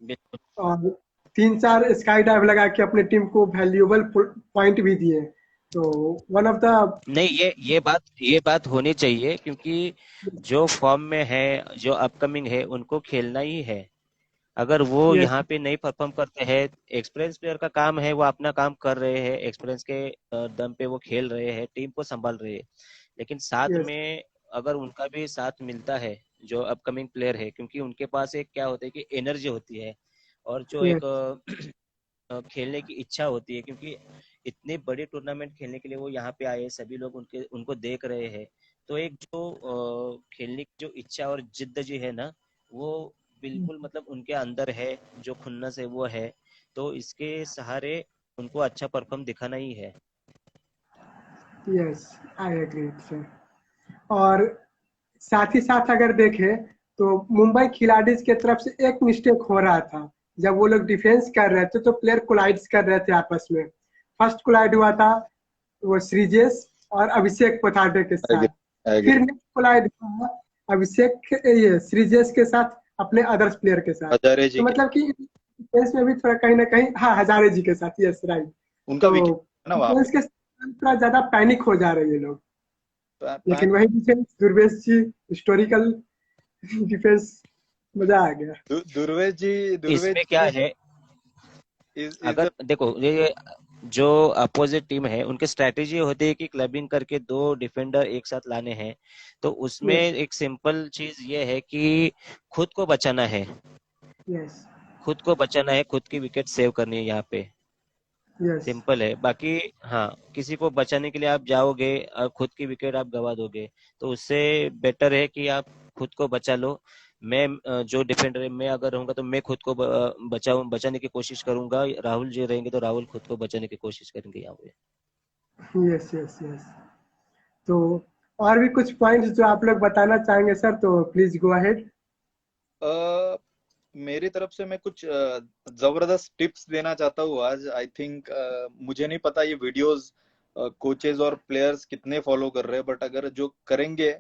[SPEAKER 3] बिल्कुल।
[SPEAKER 1] और 3-4 स्काई डाइव लगा के अपने टीम को वैल्यूएबल पॉइंट भी दिए। तो वन ऑफ द
[SPEAKER 3] नहीं, ये बात होनी चाहिए, क्योंकि जो फॉर्म में है, जो अपकमिंग है, उनको खेलना ही है। अगर वो
[SPEAKER 1] यस
[SPEAKER 3] यहाँ पे नहीं परफॉर्म करते हैं, एक्सपीरियंस प्लेयर का काम है, वो अपना काम कर रहे हैं, एक्सपीरियंस के दम पे वो खेल रहे हैं, टीम को संभाल रहे हैं, लेकिन साथ
[SPEAKER 1] यस
[SPEAKER 3] में अगर उनका भी साथ मिलता है, जो अपकमिंग प्लेयर है, क्योंकि उनके पास एक क्या होता है कि एनर्जी होती है, और जो एक
[SPEAKER 1] यस
[SPEAKER 3] खेलने की इच्छा होती है, क्योंकि इतनी बड़ी टूर्नामेंट खेलने के लिए वो यहाँ पे आए हैं, सभी लोग उनको देख रहे हैं, तो एक जो खेलने की जो इच्छा और जिद्द जी है ना, वो बिल्कुल मतलब उनके अंदर है, जो खुन्नस है वो है, तो इसके सहारे उनको अच्छा परफॉर्म दिखाना ही है।
[SPEAKER 1] Yes, I agree sir. और साथ ही साथ अगर देखें तो मुंबई खिलाड़ीज की तरफ से एक मिस्टेक हो रहा था। जब वो लोग डिफेंस कर रहे थे तो प्लेयर कोलाइड्स कर रहे थे आपस में। फर्स्ट कोलाइड हुआ था वो श्रीजेश और अभिषेक पोथाटे के
[SPEAKER 2] आई
[SPEAKER 1] साथ। फिर
[SPEAKER 2] एग्री।
[SPEAKER 1] नेक्स्ट कोलाइड हुआ ये श्रीजेश के साथ अपने अदर्स प्लेयर के साथ।
[SPEAKER 2] हजारे जी
[SPEAKER 1] तो
[SPEAKER 2] के,
[SPEAKER 1] मतलब कि डिफेंस में भी थोड़ा कहीं ना कहीं, हाँ, हजारे जी के साथ, यस राइट।
[SPEAKER 2] उनका
[SPEAKER 1] तो
[SPEAKER 2] विकेट ना वहां पे।
[SPEAKER 1] डिफेंस के साथ थोड़ा ज्यादा पैनिक हो जा रहे हैं ये लोग।
[SPEAKER 2] पैन,
[SPEAKER 1] लेकिन वही डिफेंस दुर्वेश जी, हिस्टोरिकल डिफेंस, मजा आ गया।
[SPEAKER 2] दुर्वेज
[SPEAKER 3] इसमें क्या
[SPEAKER 2] जी
[SPEAKER 3] है,
[SPEAKER 2] इज
[SPEAKER 3] अगर देखो ये जो अपोजिट टीम है, उनकी स्ट्रेटेजी होती है कि क्लबिंग करके दो डिफेंडर एक साथ लाने हैं, तो उसमें
[SPEAKER 1] यस
[SPEAKER 3] एक सिंपल चीज ये है कि खुद को बचाना है,
[SPEAKER 1] यस
[SPEAKER 3] खुद को बचाना है, खुद की विकेट सेव करनी है यहाँ पे।
[SPEAKER 1] यस
[SPEAKER 3] सिंपल है, बाकी हाँ, किसी को बचाने के लिए आप जाओगे और खुद की विकेट आप गवा दोगे, तो उससे बेटर है कि आप खुद को बचा लो। मैं जो डिफेंडर है, मैं अगर रहूंगा तो मैं खुद को बचाने की कोशिश करूंगा, राहुल जी रहेंगे तो राहुल खुद को बचाने की कोशिश करेंगे यहाँ पे।
[SPEAKER 1] Yes yes yes. तो और भी कुछ पॉइंट्स जो आप लोग बताना चाहेंगे सर, तो प्लीज गो अहेड।
[SPEAKER 2] मेरी तरफ से मैं कुछ जबरदस्त टिप्स देना चाहता हूँ आज। आई थिंक मुझे नहीं पता ये वीडियोस कोचेज और प्लेयर्स कितने फॉलो कर रहे हैं, बट अगर जो करेंगे,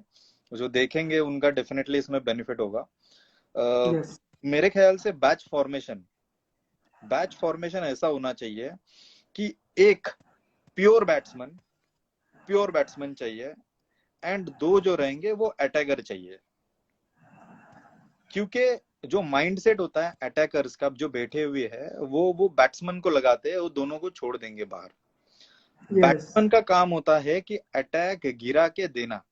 [SPEAKER 2] जो देखेंगे, उनका डेफिनेटली इसमें बेनिफिट होगा।
[SPEAKER 1] यस।
[SPEAKER 2] मेरे ख्याल से बैच फॉर्मेशन ऐसा होना चाहिए कि एक प्योर बैट्समैन चाहिए एंड दो जो रहेंगे वो अटैकर चाहिए। क्योंकि जो माइंडसेट होता है अटैकर्स का, जो बैठे हुए है, वो बैट्समैन को लगाते हैं, वो दोनों को छोड़ देंगे बाहर।
[SPEAKER 1] यस।
[SPEAKER 2] बैट्समैन का काम होता है कि अटैक गिरा के देना।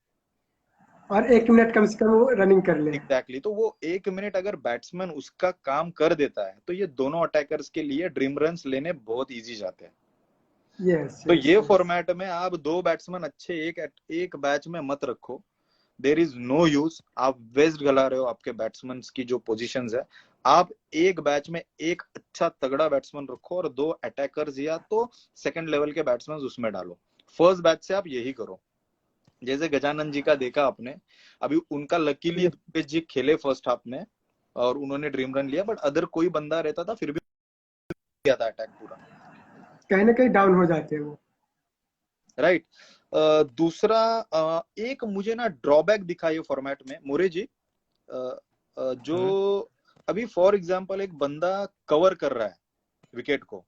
[SPEAKER 1] और 1 मिनट कम से कम वो रनिंग कर ले।
[SPEAKER 2] एग्जैक्टली तो वो 1 मिनट अगर बैट्समैन उसका काम कर देता है तो ये दोनों अटैकर्स के लिए ड्रीम रन्स लेने बहुत इजी जाते हैं।
[SPEAKER 1] यस
[SPEAKER 2] तो
[SPEAKER 1] यस
[SPEAKER 2] ये
[SPEAKER 1] यस।
[SPEAKER 2] फॉर्मेट में आप दो बैट्समैन अच्छे एक बैच में मत रखो। देर इज नो यूज, आप वेस्ट गला रहे हो आपके बैट्समैन की जो पोजीशंस है। आप एक बैच में एक अच्छा तगड़ा बैट्समैन रखो और दो अटैकर्स या तो सेकंड लेवल के बैट्समैन उसमें डालो। फर्स्ट बैच से आप यही करो। जैसे गजानन जी का देखा आपने, अभी उनका लकीली
[SPEAKER 1] Yes,
[SPEAKER 2] दुबे जी खेले फर्स्ट हाफ में और उन्होंने ड्रीम रन लिया, बट अदर कोई बंदा रहता था फिर भी किया था अटैक पूरा।
[SPEAKER 1] कहीं ना कहीं डाउन हो जाते हैं वो।
[SPEAKER 2] राइट। दूसरा, एक मुझे ना ड्रॉबैक दिखा ये फॉर्मेट में मोरे जी। जो
[SPEAKER 3] हम्म।
[SPEAKER 2] अभी फॉर एग्जांपल एक बंदा कवर कर रहा है विकेट को,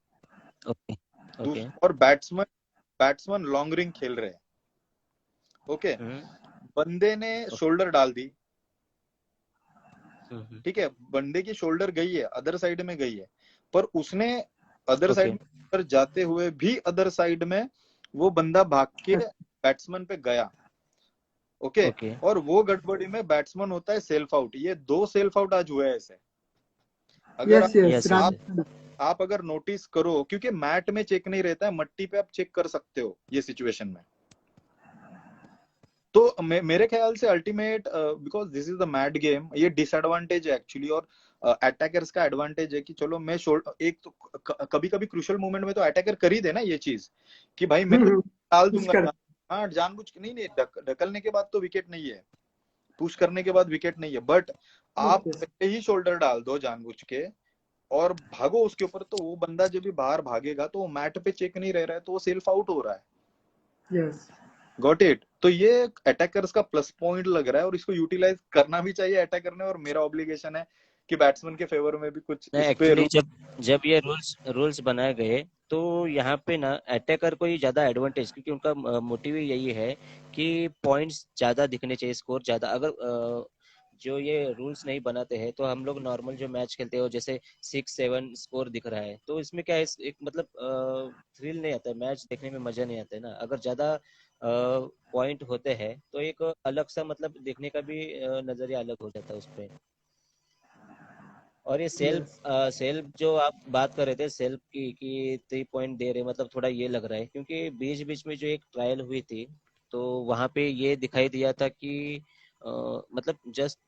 [SPEAKER 3] ओके ओके।
[SPEAKER 2] और बैट्समैन लॉन्ग रिंग खेल रहे हैं। ओके,
[SPEAKER 3] हम्म।
[SPEAKER 2] बंदे ने
[SPEAKER 3] ओके।
[SPEAKER 2] शोल्डर डाल दी,
[SPEAKER 3] हम्म।
[SPEAKER 2] ठीक है, बंदे की शोल्डर गई है, अदर साइड में गई है, पर उसने अदर
[SPEAKER 3] ओके
[SPEAKER 2] साइड में जाते हुए भी अदर साइड में वो बंदा भाग के
[SPEAKER 1] यस
[SPEAKER 2] बैट्समैन पे गया। ओके,
[SPEAKER 3] ओके
[SPEAKER 2] और वो गड़बड़ी में बैट्समैन होता है सेल्फ आउट। ये दो सेल्फ आउट आज हुए ऐसे। अगर
[SPEAKER 1] यस यस
[SPEAKER 3] यस यस।
[SPEAKER 2] आप आप अगर नोटिस करो, क्योंकि मैट में चेक नहीं रहता है, मट्टी पे आप चेक कर सकते हो ये सिचुएशन में। तो मेरे ख्याल से ultimate, because this is the mad game, ये डिसएडवांटेज है एक्चुअली। और अटैकर्स का एडवांटेज है कि चलो मैं एक तो कभी कभी क्रूशियल मोमेंट में तो अटैकर कर ही देना ये चीज कि भाई मैं तो डाल
[SPEAKER 1] कुछ
[SPEAKER 2] दूंगा।
[SPEAKER 1] कर।
[SPEAKER 2] हाँ, जानबूझ के नहीं, नहीं ढकलने के बाद तो विकेट नहीं है, पुश करने के बाद विकेट नहीं है, बट आप
[SPEAKER 1] यस
[SPEAKER 2] पहले ही शोल्डर डाल दो जानबूझ के और भागो उसके ऊपर, तो वो बंदा जब भी बाहर भागेगा तो वो मैट पे चेक नहीं रह रहा है, तो वो सेल्फ आउट हो रहा है।
[SPEAKER 1] Yes
[SPEAKER 2] got it. तो ये अटैकर्स का प्लस पॉइंट लग रहा है और इसको यूटिलाइज करना भी चाहिए अटैकर ने, और मेरा ऑब्लिगेशन है कि बैट्समैन के फेवर में भी कुछ
[SPEAKER 3] नहीं,
[SPEAKER 2] इस पे
[SPEAKER 3] एक्चुअली जब जब ये रूल्स रूल्स बनाए गए तो यहाँ पे ना अटैकर को ही ज्यादा एडवांटेज, क्योंकि उनका मोटिव यही है कि पॉइंट्स ज्यादा दिखने चाहिए, स्कोर ज्यादा। अगर जो ये रूल्स नहीं बनाते हैं तो हम लोग नॉर्मल जो मैच खेलते हो जैसे 6-7 स्कोर दिख रहा है, तो इसमें क्या है, एक मतलब थ्रिल नहीं आता है, मैच देखने में मजा नहीं आता है ना। अगर ज्यादा पॉइंट होते हैं तो एक अलग सा मतलब देखने का भी नजरिया अलग हो जाता है उस पर। और ये सेल्फ
[SPEAKER 1] यस
[SPEAKER 3] सेल्फ जो आप बात कर रहे थे सेल्फ की कि 3 पॉइंट दे रहे, मतलब थोड़ा ये लग रहा है क्योंकि बीच बीच में जो एक ट्रायल हुई थी तो वहां पे ये दिखाई दिया था कि मतलब जस्ट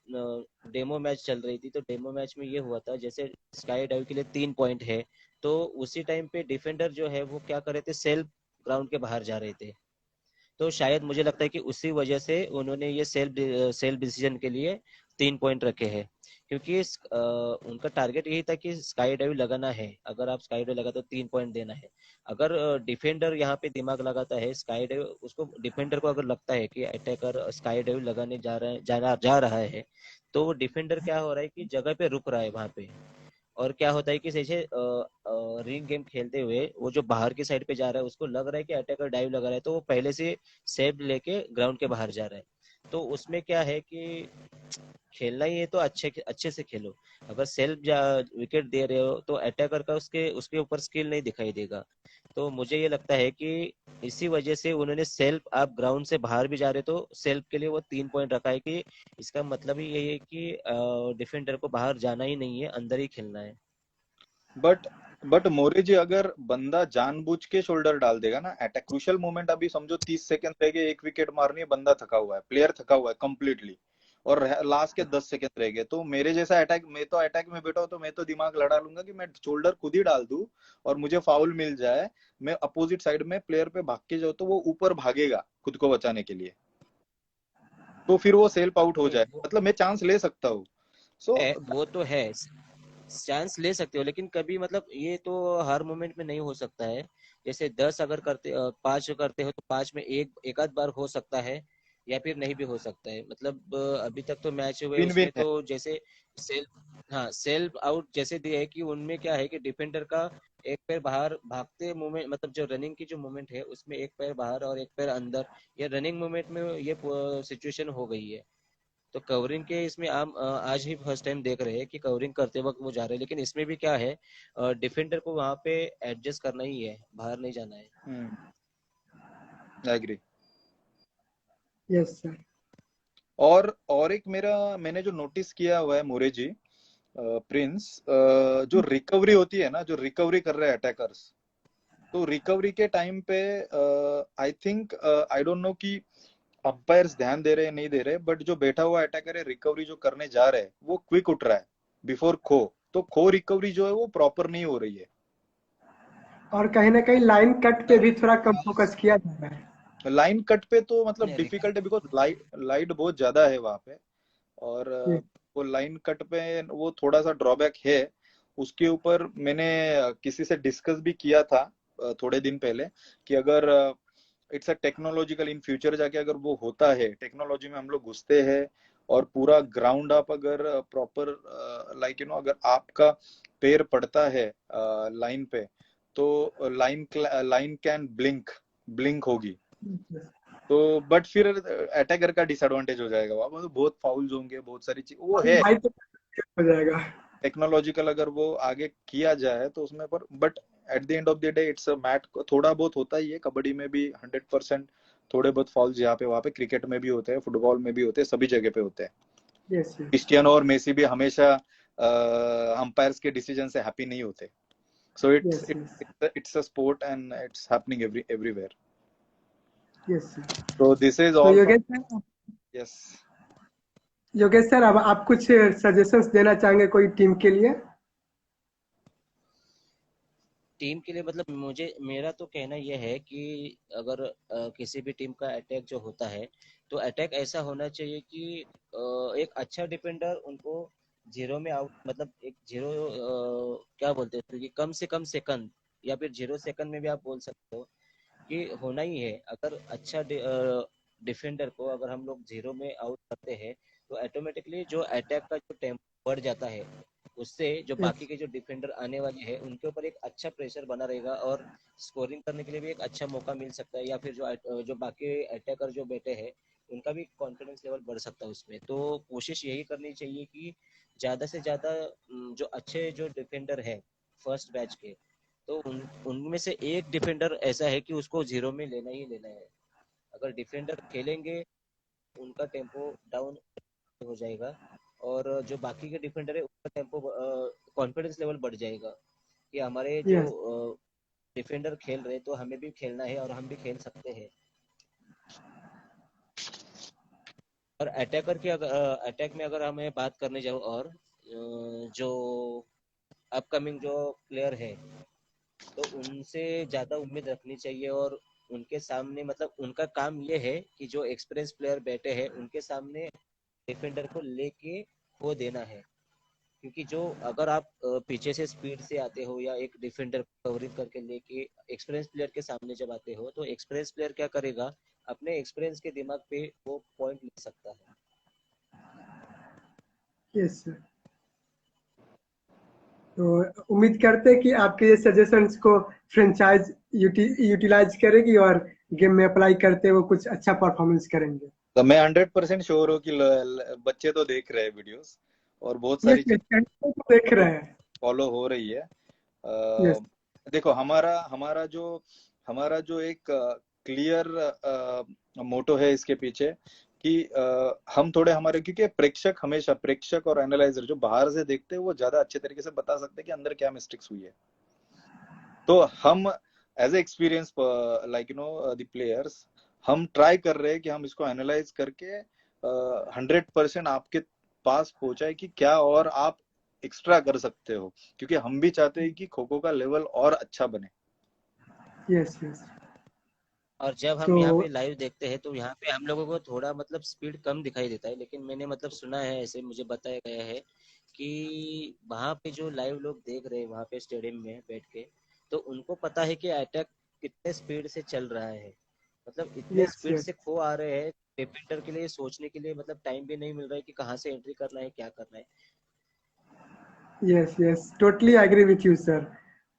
[SPEAKER 3] डेमो मैच चल रही थी, तो डेमो मैच में ये हुआ था जैसे स्काई डाइव के लिए 3 पॉइंट है, तो उसी टाइम पे डिफेंडर जो है वो क्या कर रहे थे, सेल्फ ग्राउंड के बाहर जा रहे थे। तो शायद मुझे लगता है कि उसी वजह से उन्होंने ये सेल्फ डिसीजन के लिए 3 पॉइंट रखे हैं, क्योंकि उनका टारगेट यही था कि स्काई डाइव लगाना है, अगर आप स्काई डाइव लगाते हो 3 पॉइंट देना है। अगर डिफेंडर यहाँ पे दिमाग लगाता है, स्काई डाइव उसको, डिफेंडर को अगर लगता है कि अटैकर स्काई डाइव लगाने जा रहा है, तो वो डिफेंडर क्या हो रहा है कि जगह पे रुक रहा है वहां पे। और क्या होता है कि जैसे रिंग गेम खेलते हुए वो जो बाहर की साइड पे जा रहा है उसको लग रहा है कि अटैकर डाइव लगा रहा है, तो वो पहले से सेव लेके ग्राउंड के बाहर जा रहा है। तो उसमें क्या है कि खेलना ही है तो अच्छे अच्छे से खेलो। अगर सेल्फ विकेट दे रहे हो तो अटैकर का उसके उसके ऊपर स्किल नहीं दिखाई देगा। तो मुझे ये लगता है कि इसी वजह से उन्होंने सेल्फ, आप ग्राउंड से बाहर भी जा रहे तो सेल्फ के लिए वो 3 पॉइंट रखा है कि इसका मतलब ही यही है कि डिफेंडर को बाहर जाना ही नहीं है, अंदर ही खेलना है।
[SPEAKER 2] बट बट मोरे जी, अगर बंदा जानबूझ के शोल्डर डाल देगा ना अटैक क्रूशियल मोमेंट, अभी समझो 30 सेकंड रह गए, एक विकेट मारनी है, बंदा थका हुआ है, प्लेयर थका हुआ है कंप्लीटली, और लास्ट के 10 सेकंड रह गए, तो मेरे जैसा अटैक, मैं तो अटैक में बैठा हूं तो मैं तो दिमाग लड़ा लूंगा कि मैं शोल्डर खुद ही डाल दूं और मुझे फाउल मिल जाए, मैं अपोजिट साइड में प्लेयर पे भाग के जाऊं तो वो ऊपर भागेगा खुद को बचाने के लिए, तो फिर वो सेल्फ आउट हो
[SPEAKER 3] नहीं,
[SPEAKER 2] जाए,
[SPEAKER 3] वो
[SPEAKER 2] मतलब मैं चांस ले सकता हूँ। सो
[SPEAKER 3] है, वो तो है, चांस ले सकते हो, लेकिन कभी मतलब ये तो हर मोमेंट में नहीं हो सकता है। जैसे 10 अगर करते 5 करते हो तो 5 में एक आध बार हो सकता है, या फिर नहीं भी हो सकता है। मतलब अभी तक तो मैच हुए
[SPEAKER 2] विन विन
[SPEAKER 3] उसमें
[SPEAKER 2] है।
[SPEAKER 3] तो जैसे सेल्फ, हाँ सेल्फ आउट जैसे दिया है कि उनमें क्या है कि डिफेंडर का एक पैर बाहर भागते मूवमेंट, मतलब जो रनिंग की जो मूवमेंट है उसमें एक पैर बाहर और एक पैर अंदर, ये रनिंग मूवमेंट में ये सिचुएशन हो गई है। तो कवरिंग के इसमें आप आज ही फर्स्ट टाइम देख रहे हैं कि कवरिंग करते वक्त वो जा रहे हैं, लेकिन इसमें भी क्या है, डिफेंडर को वहां पे एडजस्ट करना ही है, बाहर नहीं जाना है।
[SPEAKER 2] एग्री।
[SPEAKER 1] Yes sir.
[SPEAKER 2] और एक मेरा, मैंने जो नोटिस किया हुआ है मोरे जी, प्रिंस, जो रिकवरी होती है ना, जो रिकवरी कर रहे हैं अटैकर्स, तो रिकवरी के टाइम पे I think, I don't no कि अंपायर्स ध्यान दे रहे हैं नहीं दे रहे, बट जो बैठा हुआ अटैकर है रिकवरी जो करने जा रहे हैं वो क्विक उठ रहा है बिफोर खो, तो खो रिकवरी जो है वो प्रॉपर नहीं हो रही है।
[SPEAKER 1] और कहीं ना कहीं लाइन कट पे भी थोड़ा कम फोकस किया जा रहा है।
[SPEAKER 2] लाइन कट पे तो मतलब
[SPEAKER 3] नहीं,
[SPEAKER 2] डिफिकल्ट है, बिकॉज लाइट लाइट बहुत ज्यादा है वहां पे, और
[SPEAKER 1] ये
[SPEAKER 2] वो लाइन कट पे वो थोड़ा सा ड्रॉबैक है। उसके ऊपर मैंने किसी से डिस्कस भी किया था थोड़े दिन पहले, कि अगर it's a technological, in future जाके अगर वो होता है, टेक्नोलॉजी में हम लोग घुसते हैं और पूरा ग्राउंड अप अगर प्रॉपर, लाइक यू नो, अगर आपका पैर पड़ता है लाइन पे, तो लाइन कैन ब्लिंक, ब्लिंक होगी, तो बट फिर अटैकर का डिसएडवांटेज हो जाएगा, वहां पर बहुत फाउल्स होंगे, बहुत सारी चीज वो है।
[SPEAKER 1] भाई तो हो जाएगा।
[SPEAKER 2] टेक्नोलॉजिकल अगर वो आगे किया जाए तो उसमें, पर but at the end of the day it's a mat, थोड़ा बहुत होता ही है, कबड्डी में भी 100% थोड़े बहुत फॉल्स यहाँ पे वहाँ पे, क्रिकेट में भी होते हैं, फुटबॉल में भी होते हैं, सभी जगह पे होते हैं।
[SPEAKER 1] यस यस
[SPEAKER 2] क्रिस्टियानो और मेसी भी हमेशा अंपायर्स के डिसीजन से हैप्पी नहीं होते, so it's
[SPEAKER 1] yes yes
[SPEAKER 2] it's a sport and it's happening everywhere,
[SPEAKER 1] yes sir.
[SPEAKER 2] So this is
[SPEAKER 1] तो
[SPEAKER 2] all from. Yes.
[SPEAKER 1] Yogesh sir, अब आप कुछ सजेशंस देना चाहेंगे कोई टीम के लिए?
[SPEAKER 3] टीम के लिए मतलब मुझे, मेरा तो कहना यह है कि अगर किसी भी टीम का अटैक जो होता है, तो अटैक ऐसा होना चाहिए कि एक अच्छा डिफेंडर उनको जीरो में आउट, मतलब एक जीरो, क्या बोलते हैं कि कम से कम सेकंड या फिर 0 सेकंड में भी आप बोल सकते हो कि होना ही है। अगर अच्छा डिफेंडर को अगर हम लोग जीरो में आउट करते हैं, तो ऑटोमेटिकली जो अटैक का जो टेम्पो बढ़ जाता है, उससे जो बाकी
[SPEAKER 1] यस
[SPEAKER 3] के जो डिफेंडर आने वाले हैं उनके ऊपर एक अच्छा प्रेशर बना रहेगा, और स्कोरिंग करने के लिए भी एक अच्छा मौका मिल सकता है, या फिर जो बाकी अटैकर जो बैठे हैं उनका भी कॉन्फिडेंस लेवल बढ़ सकता है उसमें। तो कोशिश यही करनी चाहिए कि ज्यादा से ज्यादा जो अच्छे जो डिफेंडर है फर्स्ट बैच के, तो उनमें से एक डिफेंडर ऐसा है कि उसको जीरो में लेना ही लेना है। अगर डिफेंडर खेलेंगे, उनका टेम्पो डाउन हो जाएगा, और जो बाकी के डिफेंडर है उनका टेम्पो, कॉन्फिडेंस लेवल बढ़ जाएगा कि हमारे जो
[SPEAKER 1] यस
[SPEAKER 3] डिफेंडर खेल रहे तो हमें भी खेलना है और हम भी खेल सकते हैं। और अटैकर की अटैक में अगर हमें बात करने जाओ, और जो अपकमिंग जो प्लेयर है, तो उनसे ज्यादा उम्मीद रखनी चाहिए, और उनके सामने मतलब उनका काम ये है कि जो एक्सपीरियंस प्लेयर बैठे हैं उनके सामने डिफेंडर को लेके खो देना है। क्योंकि जो अगर आप पीछे से स्पीड से आते हो या एक डिफेंडर कवरिंग करके लेके एक्सपीरियंस प्लेयर के सामने जब आते हो, तो एक्सपीरियंस प्लेयर क्या करेगा, अपने एक्सपीरियंस के दिमाग पे वो पॉइंट ले सकता है।
[SPEAKER 1] Yes sir. तो उम्मीद करते हैं कि आपके ये सजेशंस को फ्रेंचाइज यूटिलाइज करेगी और गेम में अप्लाई करते हुए कुछ अच्छा परफॉर्मेंस करेंगे।
[SPEAKER 2] तो मैं 100% श्योर हूँ कि बच्चे तो देख रहे हैं वीडियोस, और बहुत
[SPEAKER 1] यस
[SPEAKER 2] सारी
[SPEAKER 1] यस,
[SPEAKER 2] चीजें
[SPEAKER 1] तो देख रहे हैं।
[SPEAKER 2] फॉलो हो रही है।
[SPEAKER 1] यस
[SPEAKER 2] देखो, हमारा हमारा जो एक क्लियर मोटो है इसके पीछे, कि हम थोड़े हमारे, क्योंकि प्रेक्षक हमेशा, प्रेक्षक और एनालाइजर जो बाहर से देखते हैं वो ज्यादा अच्छे तरीके से बता सकते हैं कि अंदर क्या मिस्टेक्स हुई है, तो हम as a experience, like you know the players, हम ट्राई कर रहे हैं कि हम इसको एनालाइज करके 100% आपके पास पहुंचाए कि क्या और आप एक्स्ट्रा कर सकते हो, क्योंकि हम भी चाहते हैं कि खो खो का लेवल और अच्छा बने।
[SPEAKER 1] Yes yes.
[SPEAKER 3] और जब
[SPEAKER 1] तो
[SPEAKER 3] हम यहाँ पे लाइव देखते हैं तो यहाँ पे हम लोगों को थोड़ा मतलब स्पीड कम दिखाई देता है, लेकिन मैंने मतलब सुना है, ऐसे मुझे बताया गया है कि वहाँ पे जो लाइव लोग देख रहे हैं वहाँ पे स्टेडियम में बैठ के, तो उनको पता है कि अटैक कितने स्पीड से चल रहा है, मतलब इतने
[SPEAKER 1] यस
[SPEAKER 3] स्पीड
[SPEAKER 1] यस
[SPEAKER 3] से खो आ रहे हैं। डिफेंडर के लिए सोचने के लिए मतलब टाइम भी नहीं मिल रहा है कि कहाँ से एंट्री करना है, क्या करना है।
[SPEAKER 1] Yes yes, totally agree with you sir.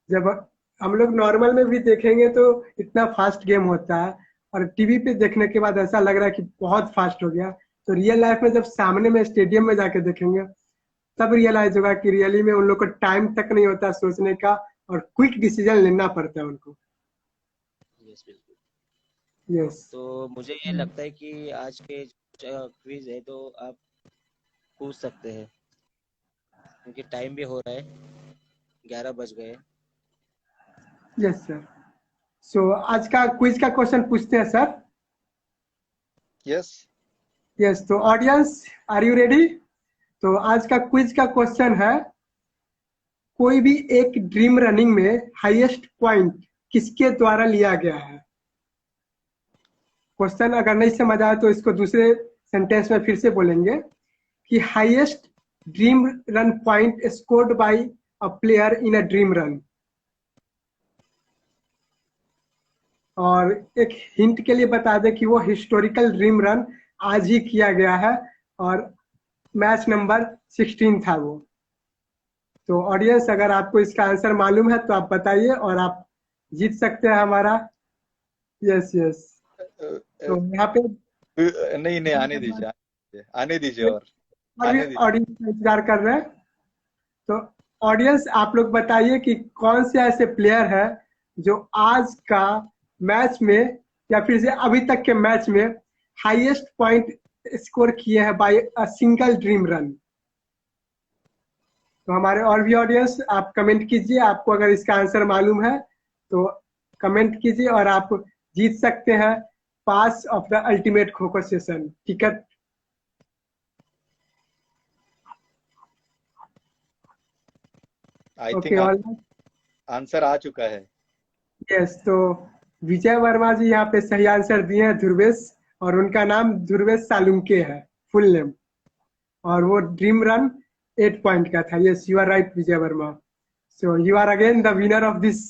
[SPEAKER 1] जब हम लोग नॉर्मल में भी देखेंगे तो इतना फास्ट गेम होता है, और टीवी पे देखने के बाद ऐसा लग रहा है कि बहुत फास्ट हो गया। तो रियल लाइफ में जब सामने में स्टेडियम में जाके देखेंगे तब रियलाइज होगा कि रियली में उन लोग को टाइम तक नहीं होता सोचने का, और क्विक डिसीजन लेना पड़ता है उनको।
[SPEAKER 3] यस बिल्कुल।
[SPEAKER 1] यस।
[SPEAKER 3] तो मुझे ये लगता है कि आज के क्विज है तो आप पूछ सकते हैं, क्योंकि टाइम भी हो रहा है, 11 बज गए।
[SPEAKER 1] Yes sir. सो आज का क्विज का क्वेश्चन पूछते हैं सर।
[SPEAKER 2] यस।
[SPEAKER 1] यस, तो ऑडियंस, आर यू रेडी? तो आज का क्विज का क्वेश्चन है, कोई भी एक ड्रीम रनिंग में हाईएस्ट पॉइंट किसके द्वारा लिया गया है? क्वेश्चन अगर नहीं समझ आया तो इसको दूसरे सेंटेंस में फिर से बोलेंगे कि highest dream run point scored by a player in a dream run. और एक हिंट के लिए बता दें कि वो हिस्टोरिकल ड्रीम रन आज ही किया गया है, और मैच नंबर 16 था वो। तो ऑडियंस, अगर आपको इसका आंसर मालूम है तो आप बताइए और आप जीत सकते हैं हमारा। Yes yes. तो यहाँ पे
[SPEAKER 2] नहीं नहीं, आने दीजिए, आने दीजिए
[SPEAKER 1] और भी
[SPEAKER 2] आने दीजिए।
[SPEAKER 1] ऑडियंस इंतजार कर रहे हैं। तो ऑडियंस, आप लोग बताइए कि कौन से ऐसे प्लेयर है जो आज का मैच में या फिर से अभी तक के मैच में हाईएस्ट पॉइंट स्कोर किए हैं by a single dream run. तो हमारे और भी ऑडियंस, आप कमेंट कीजिए, आपको अगर इसका आंसर मालूम है तो कमेंट कीजिए, और आप जीत सकते हैं पास of the ultimate kho kho session ticket.
[SPEAKER 2] I
[SPEAKER 1] okay
[SPEAKER 2] think
[SPEAKER 1] all.
[SPEAKER 2] Answer आ चुका है।
[SPEAKER 1] यस, तो विजय वर्मा जी यहाँ पे सही आंसर दिए हैं, ध्रुवेश। और उनका नाम ध्रुवेश सालुंके है, फुल नेम। और वो ड्रीम रन 8 पॉइंट का था। Yes, you are right Vijay Verma. So you are again the winner of this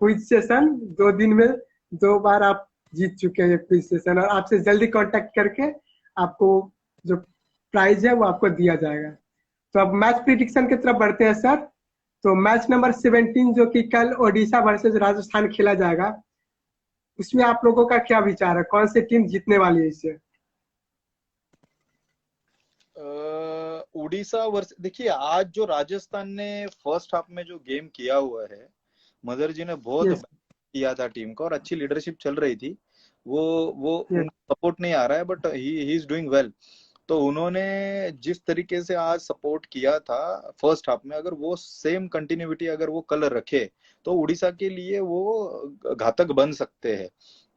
[SPEAKER 1] quiz session. 2 दिन में 2 बार आप जीत चुके हैं ये क्विज सेशन, और आपसे जल्दी कांटेक्ट करके आपको जो प्राइज है वो आपको दिया जाएगा। तो अब मैच प्रिडिक्शन की तरफ बढ़ते हैं सर। तो मैच नंबर 17 जो कि कल ओडिशा वर्सेस राजस्थान खेला जाएगा, उसमें आप लोगों का क्या विचार है, कौन सी टीम जीतने वाली है इसे?
[SPEAKER 2] उड़ीसा वर्स, देखिए आज जो राजस्थान ने फर्स्ट हाफ में जो गेम किया हुआ है, मदर जी ने बहुत
[SPEAKER 1] यस
[SPEAKER 2] किया था टीम को, और अच्छी लीडरशिप चल रही थी। वो
[SPEAKER 1] यस
[SPEAKER 2] उनको सपोर्ट नहीं आ रहा है, but he is doing well. तो उन्होंने जिस तरीके से आज सपोर्ट किया था फर्स्ट हाफ में, अगर वो सेम कंटिन्यूटी अगर वो कल रखे तो उड़ीसा के लिए वो घातक बन सकते हैं।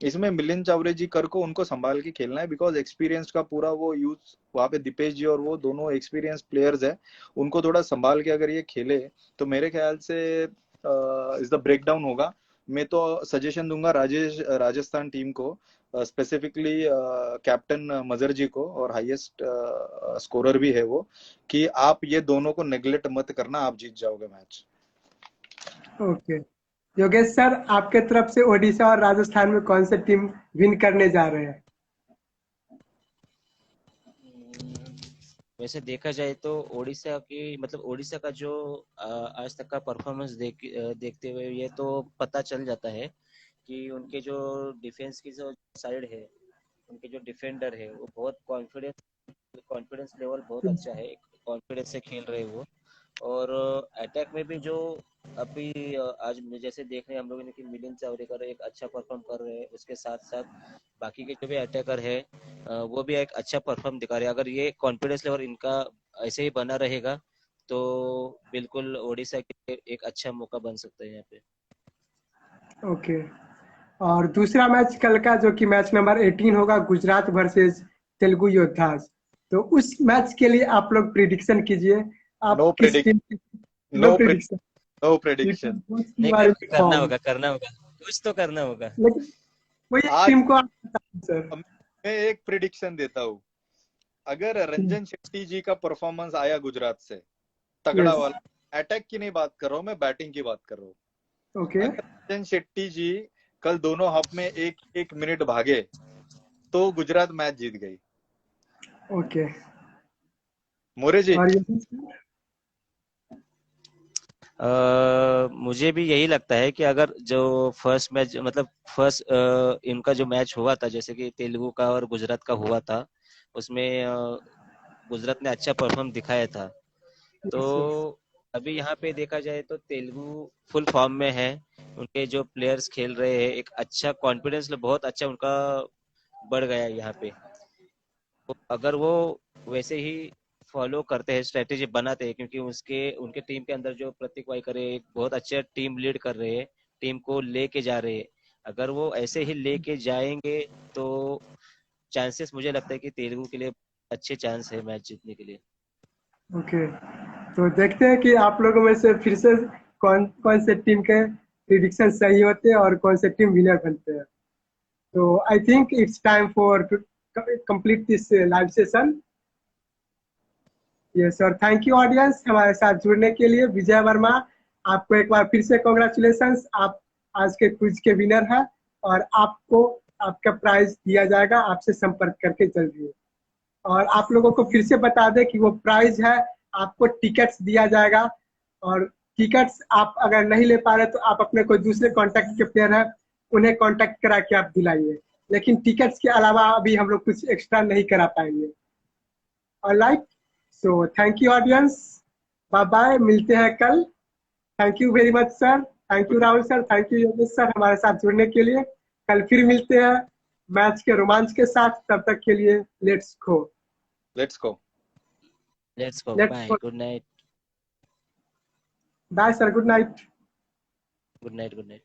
[SPEAKER 2] इसमें मिलिंद चावरेजीकर को उनको संभाल के खेलना है, बिकॉज एक्सपीरियंस का पूरा वो यूज वहां पे दीपेश जी और वो दोनों एक्सपीरियंस प्लेयर्स है। उनको थोड़ा संभाल के अगर ये खेले तो मेरे ख्याल से इज द ब्रेकडाउन होगा। मैं तो सजेशन दूंगा राजस्थान टीम को, स्पेसिफिकली कैप्टन मजर जी को, और हाईएस्ट स्कोरर भी है वो, कि आप ये दोनों को नेग्लेक्ट मत करना, आप जीत जाओगे मैच।
[SPEAKER 1] ओके। योगेश सर, आपके तरफ से ओडिशा और राजस्थान में कौन सी टीम विन करने जा रहे हैं?
[SPEAKER 3] वैसे देखा जाए तो ओडिशा की मतलब ओडिशा का जो आज तक का परफॉर्मेंस देखते हुए ये तो पता चल जाता है कि उनके जो डिफेंस की जो साइड है, उनके जो डिफेंडर है वो बहुत कॉन्फिडेंस लेवल बहुत अच्छा है, कॉन्फिडेंस से खेल रहे हैं वो। और अटैक में भी जो अभी आज जैसे देख रहे हैं हम लोग ने कि मिलिंद चावरेकर एक अच्छा परफॉर्म कर रहे हैं, उसके साथ साथ बाकी के जो भी अटैकर है वो भी एक अच्छा परफॉर्म दिखा रहे हैं। अगर ये कॉन्फिडेंस लेवल इनका ऐसे ही बना रहेगा तो बिल्कुल ओडिशा के लिए एक अच्छा मौका बन सकता है यहाँ पे।
[SPEAKER 1] ओके। और दूसरा मैच कल का जो कि मैच नंबर 18 होगा, गुजरात वर्सेस तेलुगु योद्धास। तो उस मैच के लिए आप लोग प्रिडिक्शन कीजिए, आप
[SPEAKER 2] नो
[SPEAKER 1] किस
[SPEAKER 2] predict
[SPEAKER 1] team
[SPEAKER 2] no
[SPEAKER 1] no prediction,
[SPEAKER 2] no prediction.
[SPEAKER 3] नहीं, करना होगा, करना होगा, कुछ तो करना होगा।
[SPEAKER 1] लेकिन कोई एक
[SPEAKER 2] आज
[SPEAKER 1] टीम को आप बताइए सर।
[SPEAKER 2] मैं एक प्रिडिक्शन देता हूँ। अगर रंजन शेट्टी जी का परफॉर्मेंस आया गुजरात से तगड़ा
[SPEAKER 1] यस,
[SPEAKER 2] वाला, अटैक की नहीं बात कर रहा हूँ मैं, बैटिंग की बात कर रहा हूँ।
[SPEAKER 1] ओके
[SPEAKER 2] अगर रंजन शेट्टी जी कल दोनों हाफ में एक एक मिनट भागे तो गुजरात मैच जीत गई।
[SPEAKER 1] ओके।
[SPEAKER 2] मोरे जी,
[SPEAKER 1] और ये
[SPEAKER 3] मुझे भी यही लगता है कि अगर जो फर्स्ट मैच, मतलब फर्स्ट इनका जो मैच हुआ था, जैसे कि तेलुगु का और गुजरात का हुआ था, उसमें गुजरात ने अच्छा परफॉर्म दिखाया था। तो
[SPEAKER 1] यस यस,
[SPEAKER 3] अभी यहाँ पे देखा जाए तो तेलुगु फुल फॉर्म में है। उनके जो प्लेयर्स खेल रहे हैं, एक अच्छा कॉन्फिडेंस बहुत अच्छा उनका बढ़ गया है यहाँ पे। तो अगर वो वैसे ही फॉलो करते हैं, स्ट्रेटेजी बनाते हैं, क्योंकि उसके उनके टीम के अंदर जो प्रतीक वाईकरे एक बहुत अच्छे टीम लीड कर रहे हैं, टीम को लेके जा रहे हैं, अगर वो ऐसे ही लेके जाएंगे तो चांसेस मुझे लगता है कि तेलुगु के लिए अच्छे चांस है मैच जीतने के लिए।
[SPEAKER 1] ओके। तो देखते हैं कि आप लोगों में से फिर से कौन कौन से टीम के प्रिडिक्शन सही होते हैं और कौन से टीम विनर बनते हैं। तो I think it's time for to complete this live session. Yes sir, thank you audience हमारे साथ जुड़ने के लिए। विजय वर्मा, आपको एक बार फिर से कॉन्ग्रेचुलेशंस, आप आज के क्विज के विनर हैं और आपको आपका प्राइज दिया जाएगा, आपसे संपर्क करके जल्दी। और आप लोगों को फिर से बता दें कि वो प्राइज है, आपको टिकट्स दिया जाएगा। और टिकट्स आप अगर नहीं ले पा रहे तो आप अपने कोई दूसरे कॉन्टैक्ट के प्लेयर हैं उन्हें कॉन्टैक्ट करा के आप दिलाइए, लेकिन टिकट्स के अलावा अभी हम लोग कुछ एक्स्ट्रा नहीं करा पाएंगे। Alright, so thank you audience, bye bye, मिलते हैं कल। Thank you very much sir, thank you Rahul sir, thank you Yogesh sir हमारे साथ जुड़ने के लिए। कल फिर मिलते हैं मैच के रोमांच के साथ, तब तक के लिए let's go.
[SPEAKER 2] Let's go.
[SPEAKER 3] Let's go,
[SPEAKER 1] let's
[SPEAKER 3] bye,
[SPEAKER 1] go,
[SPEAKER 3] good night.
[SPEAKER 1] Bye sir, good night.
[SPEAKER 3] Good night, good night.